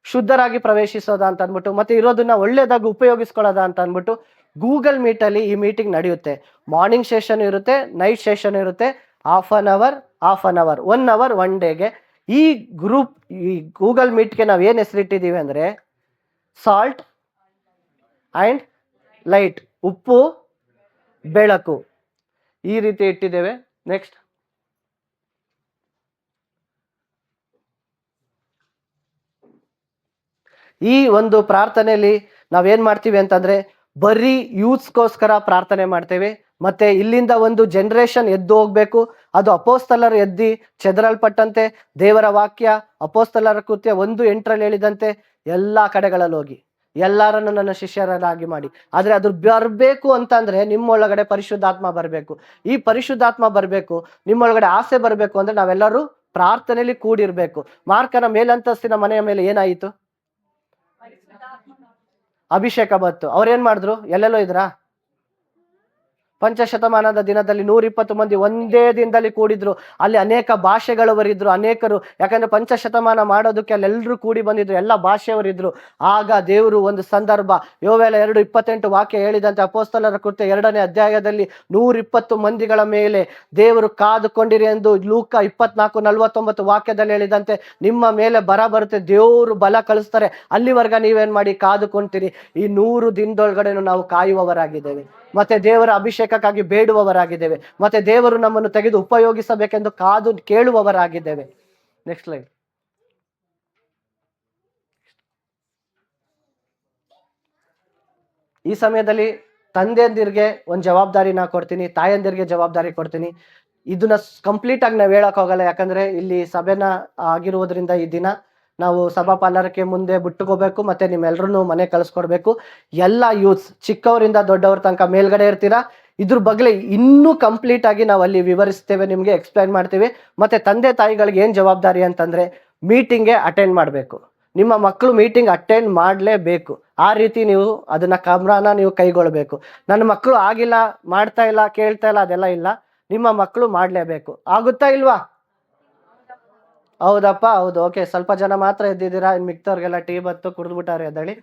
ಶುದ್ಧರಾಗಿ ಪ್ರವೇಶಿಸೋದ ಅಂತ ಅಂದ್ಬಿಟ್ಟು, ಮತ್ತೆ ಇರೋದನ್ನ ಒಳ್ಳೇದಾಗಿ ಉಪಯೋಗಿಸ್ಕೊಳ್ಳೋದ ಅಂತ ಅಂದ್ಬಿಟ್ಟು ಗೂಗಲ್ ಮೀಟಲ್ಲಿ ಈ ಮೀಟಿಂಗ್ ನಡೆಯುತ್ತೆ. ಮಾರ್ನಿಂಗ್ ಸೆಷನ್ ಇರುತ್ತೆ, ನೈಟ್ ಸೆಷನ್ ಇರುತ್ತೆ. ಹಾಫ್ ಅನ್ ಅವರ್ 1 hour 1 ಡೇಗೆ. ಈ ಗ್ರೂಪ್, ಈ ಗೂಗಲ್ ಮೀಟ್ಗೆ ನಾವು ಏನು ಹೆಸರಿಟ್ಟಿದ್ದೀವಿ ಅಂದರೆ ಸಾಲ್ಟ್ ಆ್ಯಂಡ್ ಲೈಟ್, ಉಪ್ಪು ಬೆಳಕು, ಈ ರೀತಿ ಇಟ್ಟಿದ್ದೇವೆ. ನೆಕ್ಸ್ಟ್. ಈ ಒಂದು ಪ್ರಾರ್ಥನೆಯಲ್ಲಿ ನಾವೇನ್ ಮಾಡ್ತೀವಿ ಅಂತಂದ್ರೆ, ಬರೀ ಯೂತ್ಸ್ಗೋಸ್ಕರ ಪ್ರಾರ್ಥನೆ ಮಾಡ್ತೇವೆ. ಮತ್ತೆ ಇಲ್ಲಿಂದ ಒಂದು ಜನರೇಷನ್ ಎದ್ದು ಹೋಗ್ಬೇಕು. ಅದು ಅಪೋಸ್ತಲರು ಎದ್ದಿ ಚೆದರಲ್ಪಟ್ಟಂತೆ ದೇವರ ವಾಕ್ಯ ಅಪೋಸ್ತಲರ ಕೃತ್ಯ 1:8 ಹೇಳಿದಂತೆ ಎಲ್ಲಾ ಕಡೆಗಳಲ್ಲಿ ಹೋಗಿ ಎಲ್ಲರನ್ನು ನನ್ನ ಶಿಷ್ಯರನ್ನಾಗಿ ಮಾಡಿ. ಆದ್ರೆ ಅದು ಬರಬೇಕು ಅಂತಂದ್ರೆ ನಿಮ್ಮೊಳಗಡೆ ಪರಿಶುದ್ಧಾತ್ಮ ಬರಬೇಕು. ಈ ಪರಿಶುದ್ಧಾತ್ಮ ಬರಬೇಕು, ನಿಮ್ಮೊಳಗಡೆ ಆಸೆ ಬರಬೇಕು ಅಂದ್ರೆ ನಾವೆಲ್ಲರೂ ಪ್ರಾರ್ಥನೆಯಲ್ಲಿ ಕೂಡಿರ್ಬೇಕು. ಮಾರ್ಕನ ಮೇಲಂತಸ್ತಿನ ಮನೆಯ ಮೇಲೆ ಏನಾಯಿತು? ಅಭಿಷೇಕ ಬತ್ತು. ಅವ್ರೇನ್ ಮಾಡಿದ್ರು? ಎಲ್ಲೆಲ್ಲೋ ಇದ್ರಾ? ಪಂಚಶತಮಾನದ ದಿನದಲ್ಲಿ 120 ಮಂದಿ ಒಂದೇ ದಿನದಲ್ಲಿ ಕೂಡಿದ್ರು. ಅಲ್ಲಿ ಅನೇಕ ಭಾಷೆಗಳವರಿದ್ರು, ಅನೇಕರು. ಯಾಕಂದ್ರೆ ಪಂಚಶತಮಾನ ಮಾಡೋದಕ್ಕೆ ಅಲ್ಲೆಲ್ಲರೂ ಕೂಡಿ ಬಂದಿದ್ರು, ಎಲ್ಲ ಭಾಷೆಯವರಿದ್ರು. ಆಗ ದೇವರು ಒಂದು ಸಂದರ್ಭ, ಯೋವೇಲ 2:28 ವಾಕ್ಯ ಹೇಳಿದಂತೆ ಅಪೊಸ್ತಲರ ಕೃತ್ಯ 2ನೇ ಅಧ್ಯಾಯದಲ್ಲಿ 120 ಮಂದಿಗಳ ಮೇಲೆ ದೇವರು ಕಾದುಕೊಂಡಿರಿ ಎಂದು ಲೂಕ 24:49 ವಾಕ್ಯದಲ್ಲಿ ಹೇಳಿದಂತೆ ನಿಮ್ಮ ಮೇಲೆ ಬರ ಬರುತ್ತೆ, ದೇವರು ಬಲ ಕಳಿಸ್ತಾರೆ. ಅಲ್ಲಿವರೆಗ ನೀವೇನ್ ಮಾಡಿ? ಕಾದುಕೊಂತೀರಿ. ಈ 100 ದಿನದೊಳಗಡೆನು ನಾವು ಕಾಯುವವರಾಗಿದ್ದೇವೆ, ಮತ್ತೆ ದೇವರ ಅಭಿಷೇಕಕ್ಕಾಗಿ ಬೇಡುವವರಾಗಿದ್ದೇವೆ, ಮತ್ತೆ ದೇವರು ನಮ್ಮನ್ನು ತೆಗೆದು ಉಪಯೋಗಿಸಬೇಕೆಂದು ಕಾದು ಕೇಳುವವರಾಗಿದ್ದೇವೆ. Next line. ಈ ಸಮಯದಲ್ಲಿ ತಂದೆಯಂದಿರಿಗೆ ಒಂದು ಜವಾಬ್ದಾರಿ ನಾ ಕೊಡ್ತೀನಿ, ತಾಯಂದಿರಿಗೆ ಜವಾಬ್ದಾರಿ ಕೊಡ್ತೀನಿ. ಇದನ್ನ ಕಂಪ್ಲೀಟ್ ಆಗಿ ನಾವು ಹೇಳಕ್ ಹೋಗಲ್ಲ, ಯಾಕಂದ್ರೆ ಇಲ್ಲಿ ಸಭೆನ ಆಗಿರುವುದರಿಂದ ಈ ದಿನ ನಾವು ಸಭಾಪಾಲರಕ್ಕೆ ಮುಂದೆ ಬಿಟ್ಟುಕೋಬೇಕು, ಮತ್ತೆ ನಿಮ್ಮೆಲ್ಲರೂ ಮನೆ ಕಳಿಸ್ಕೊಡ್ಬೇಕು. ಎಲ್ಲ ಯೂತ್ಸ್ ಚಿಕ್ಕವರಿಂದ ದೊಡ್ಡವ್ರ ತನಕ ಮೇಲ್ಗಡೆ ಇರ್ತೀರಾ. ಇದ್ರ ಬಗ್ಗೆ ಇನ್ನೂ ಕಂಪ್ಲೀಟ್ ಆಗಿ ನಾವು ಅಲ್ಲಿ ವಿವರಿಸ್ತೇವೆ, ನಿಮ್ಗೆ ಎಕ್ಸ್ಪ್ಲೈನ್ ಮಾಡ್ತೀವಿ. ಮತ್ತೆ ತಂದೆ ತಾಯಿಗಳಿಗೆ ಏನ್ ಜವಾಬ್ದಾರಿ ಅಂತಂದ್ರೆ ಮೀಟಿಂಗ್ಗೆ ಅಟೆಂಡ್ ಮಾಡಬೇಕು. ನಿಮ್ಮ ಮಕ್ಕಳು ಮೀಟಿಂಗ್ ಅಟೆಂಡ್ ಮಾಡಲೇಬೇಕು. ಆ ರೀತಿ ನೀವು ಅದನ್ನ ಕ್ರಮನ ನೀವು ಕೈಗೊಳ್ಬೇಕು. ನನ್ನ ಮಕ್ಕಳು ಆಗಿಲ್ಲ, ಮಾಡ್ತಾ ಇಲ್ಲ, ಕೇಳ್ತಾ ಇಲ್ಲ, ಅದೆಲ್ಲ ಇಲ್ಲ. ನಿಮ್ಮ ಮಕ್ಕಳು ಮಾಡ್ಲೇಬೇಕು. ಆಗುತ್ತಾ ಇಲ್ವಾ? ಹೌದಪ್ಪ, ಹೌದು. ಓಕೆ, ಸ್ವಲ್ಪ ಜನ ಮಾತ್ರ ಎದ್ದಿದ್ದೀರಾ, ಇನ್ನು ಮಿಕ್ತವ್ರಿಗೆಲ್ಲ ಟೀ ಬತ್ತು ಕುಡಿದ್ಬಿಟ್ಟಾರೆ ಎದ್ದಳಿ.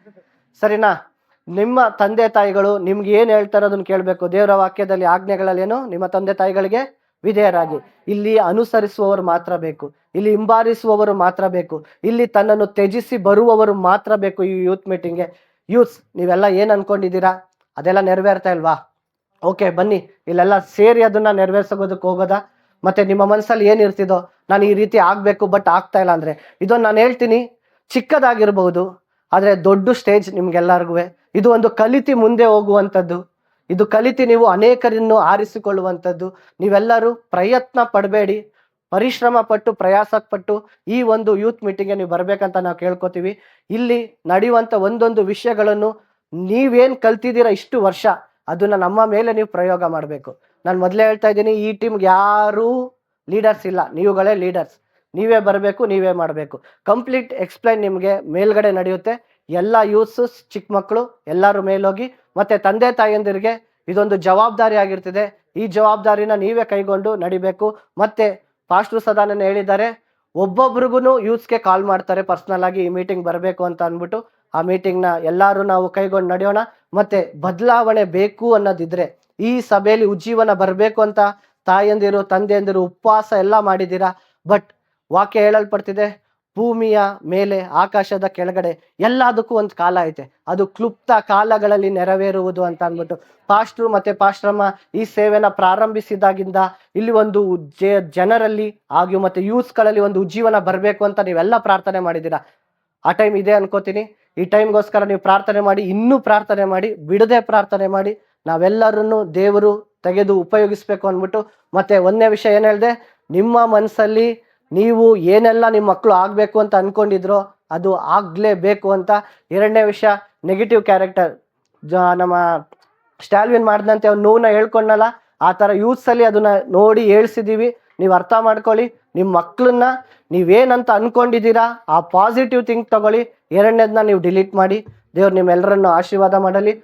ಸರಿನಾ? ನಿಮ್ಮ ತಂದೆ ತಾಯಿಗಳು ನಿಮ್ಗೆ ಏನ್ ಹೇಳ್ತಾರೋ ಅದನ್ನ ಕೇಳಬೇಕು. ದೇವರ ವಾಕ್ಯದಲ್ಲಿ ಆಜ್ಞೆಗಳಲ್ಲಿ ಏನು? ನಿಮ್ಮ ತಂದೆ ತಾಯಿಗಳಿಗೆ ವಿಧೇಯರಾಗಿ. ಇಲ್ಲಿ ಅನುಸರಿಸುವವರು ಮಾತ್ರ ಬೇಕು, ಇಲ್ಲಿ ಹಿಂಬಾಲಿಸುವವರು ಮಾತ್ರ ಬೇಕು, ಇಲ್ಲಿ ತನ್ನನ್ನು ತ್ಯಜಿಸಿ ಬರುವವರು ಮಾತ್ರ ಬೇಕು ಈ ಯೂತ್ ಮೀಟಿಂಗ್ಗೆ. ಯೂತ್ಸ್ ನೀವೆಲ್ಲ ಏನ್ ಅನ್ಕೊಂಡಿದ್ದೀರಾ? ಅದೆಲ್ಲ ನೆರವೇರ್ತಾ ಇಲ್ವಾ? ಓಕೆ, ಬನ್ನಿ ಇಲ್ಲೆಲ್ಲ ಸೇರಿ ಅದನ್ನ ನೆರವೇರ್ಸೋದಕ್ಕೆ ಹೋಗೋದಾ? ಮತ್ತೆ ನಿಮ್ಮ ಮನಸ್ಸಲ್ಲಿ ಏನಿರ್ತಿದೋ, ನಾನು ಈ ರೀತಿ ಆಗ್ಬೇಕು ಬಟ್ ಆಗ್ತಾ ಇಲ್ಲ ಅಂದ್ರೆ, ಇದೊಂದು ನಾನು ಹೇಳ್ತೀನಿ, ಚಿಕ್ಕದಾಗಿರ್ಬಹುದು ಆದ್ರೆ ದೊಡ್ಡ ಸ್ಟೇಜ್ ನಿಮ್ಗೆಲ್ಲರಿಗೂ. ಇದು ಒಂದು ಕಲಿತಿ ಮುಂದೆ ಹೋಗುವಂಥದ್ದು. ಇದು ಕಲಿತಿ ನೀವು ಅನೇಕರನ್ನು ಆರಿಸಿಕೊಳ್ಳುವಂಥದ್ದು. ನೀವೆಲ್ಲರೂ ಪ್ರಯತ್ನ ಪಡಬೇಡಿ, ಪರಿಶ್ರಮ ಪಟ್ಟು ಪ್ರಯಾಸ ಪಟ್ಟು ಈ ಒಂದು ಯೂತ್ ಮೀಟಿಂಗ್ಗೆ ನೀವು ಬರ್ಬೇಕಂತ ನಾವು ಕೇಳ್ಕೊತೀವಿ. ಇಲ್ಲಿ ನಡೆಯುವಂಥ ಒಂದೊಂದು ವಿಷಯಗಳನ್ನು ನೀವೇನ್ ಕಲ್ತಿದ್ದೀರಾ ಇಷ್ಟು ವರ್ಷ, ಅದನ್ನ ನಮ್ಮ ಮೇಲೆ ನೀವು ಪ್ರಯೋಗ ಮಾಡಬೇಕು. ನಾನು ಮೊದಲೇ ಹೇಳ್ತಾ ಇದ್ದೀನಿ, ಈ ಟೀಮ್ಗೆ ಯಾರೂ ಲೀಡರ್ಸ್ ಇಲ್ಲ, ನೀವುಗಳೇ ಲೀಡರ್ಸ್. ನೀವೇ ಬರಬೇಕು, ನೀವೇ ಮಾಡಬೇಕು. ಕಂಪ್ಲೀಟ್ ಎಕ್ಸ್ಪ್ಲೈನ್ ನಿಮಗೆ ಮೇಲ್ಗಡೆ ನಡೆಯುತ್ತೆ. ಎಲ್ಲ ಯೂತ್ಸ್ ಚಿಕ್ಕ ಮಕ್ಕಳು ಎಲ್ಲರೂ ಮೇಲೋಗಿ, ಮತ್ತೆ ತಂದೆ ತಾಯಿಯಂದಿರಿಗೆ ಇದೊಂದು ಜವಾಬ್ದಾರಿ ಆಗಿರ್ತಿದೆ. ಈ ಜವಾಬ್ದಾರಿನ ನೀವೇ ಕೈಗೊಂಡು ನಡಿಬೇಕು. ಮತ್ತೆ ಪಾಸ್ಟರ್ ಸದಾನಂದ ಹೇಳಿದ್ದಾರೆ, ಒಬ್ಬೊಬ್ರಿಗೂ ಯೂತ್ಸ್ಗೆ ಕಾಲ್ ಮಾಡ್ತಾರೆ ಪರ್ಸನಲ್ ಆಗಿ ಈ ಮೀಟಿಂಗ್ ಬರಬೇಕು ಅಂತ ಅಂದ್ಬಿಟ್ಟು. ಆ ಮೀಟಿಂಗ್ನ ಎಲ್ಲರೂ ನಾವು ಕೈಗೊಂಡು ನಡೆಯೋಣ. ಮತ್ತೆ ಬದಲಾವಣೆ ಬೇಕು ಅನ್ನೋದಿದ್ರೆ, ಈ ಸಭೆಯಲ್ಲಿ ಉಜ್ಜೀವನ ಬರಬೇಕು ಅಂತ ತಾಯಂದಿರು ತಂದೆಯಂದಿರು ಉಪವಾಸ ಎಲ್ಲ ಮಾಡಿದ್ದೀರಾ. ಬಟ್ ವಾಕ್ಯ ಹೇಳಲ್ಪಡ್ತಿದೆ, ಭೂಮಿಯ ಮೇಲೆ ಆಕಾಶದ ಕೆಳಗಡೆ ಎಲ್ಲದಕ್ಕೂ ಒಂದು ಕಾಲ ಐತೆ, ಅದು ಕ್ಲುಪ್ತ ಕಾಲಗಳಲ್ಲಿ ನೆರವೇರುವುದು ಅಂತ ಅಂದ್ಬಿಟ್ಟು ಪಾಸ್ಟ್ರು ಮತ್ತೆ ಪಾಸ್ಟ್ರಮ್ಮ ಈ ಸೇವೆನ ಪ್ರಾರಂಭಿಸಿದಾಗಿಂದ ಇಲ್ಲಿ ಒಂದು ಜನರಲ್ಲಿ ಹಾಗೂ ಮತ್ತೆ ಯೂತ್ಸ್ಗಳಲ್ಲಿ ಒಂದು ಉಜ್ಜೀವನ ಬರಬೇಕು ಅಂತ ನೀವೆಲ್ಲ ಪ್ರಾರ್ಥನೆ ಮಾಡಿದ್ದೀರಾ. ಆ ಟೈಮ್ ಇದೆ ಅನ್ಕೋತೀನಿ. ಈ ಟೈಮ್ಗೋಸ್ಕರ ನೀವು ಪ್ರಾರ್ಥನೆ ಮಾಡಿ, ಇನ್ನೂ ಪ್ರಾರ್ಥನೆ ಮಾಡಿ, ಬಿಡದೆ ಪ್ರಾರ್ಥನೆ ಮಾಡಿ. ನಾವೆಲ್ಲರನ್ನು ದೇವರು ತೆಗೆದು ಉಪಯೋಗಿಸ್ಬೇಕು ಅಂದ್ಬಿಟ್ಟು. ಮತ್ತೆ ಒಂದನೇ ವಿಷಯ ಏನ್ ಹೇಳಿದೆ, ನಿಮ್ಮ ಮನಸ್ಸಲ್ಲಿ ನೀವು ಏನೆಲ್ಲ ನಿಮ್ಮ ಮಕ್ಕಳು ಆಗ್ಬೇಕು ಅಂತ ಅನ್ಕೊಂಡಿದ್ರೋ ಅದು ಆಗ್ಲೇಬೇಕು ಅಂತ. ಎರಡನೇ ವಿಷಯ, ನೆಗೆಟಿವ್ ಕ್ಯಾರೆಕ್ಟರ್. ನಮ್ಮ ಸ್ಟಾಲ್ವಿನ್ ಮಾಡಿದಂತೆ ಅವ್ನು ನೋವನ್ನ ಹೇಳ್ಕೊಂಡಲ್ಲ, ಆ ಥರ ಯೂತ್ಸಲ್ಲಿ ಅದನ್ನ ನೋಡಿ ಹೇಳ್ಸಿದ್ದೀವಿ. ನೀವು ಅರ್ಥ ಮಾಡ್ಕೊಳ್ಳಿ. ನಿಮ್ಮ ಮಕ್ಕಳನ್ನ ನೀವೇನಂತ ಅನ್ಕೊಂಡಿದ್ದೀರಾ ಆ ಪಾಸಿಟಿವ್ ಥಿಂಕ್ ತಗೊಳ್ಳಿ. ಎರಡನೇದನ್ನ ನೀವು ಡಿಲೀಟ್ ಮಾಡಿ. ದೇವ್ರು ನಿಮ್ಮೆಲ್ಲರನ್ನು ಆಶೀರ್ವಾದ ಮಾಡಲಿ.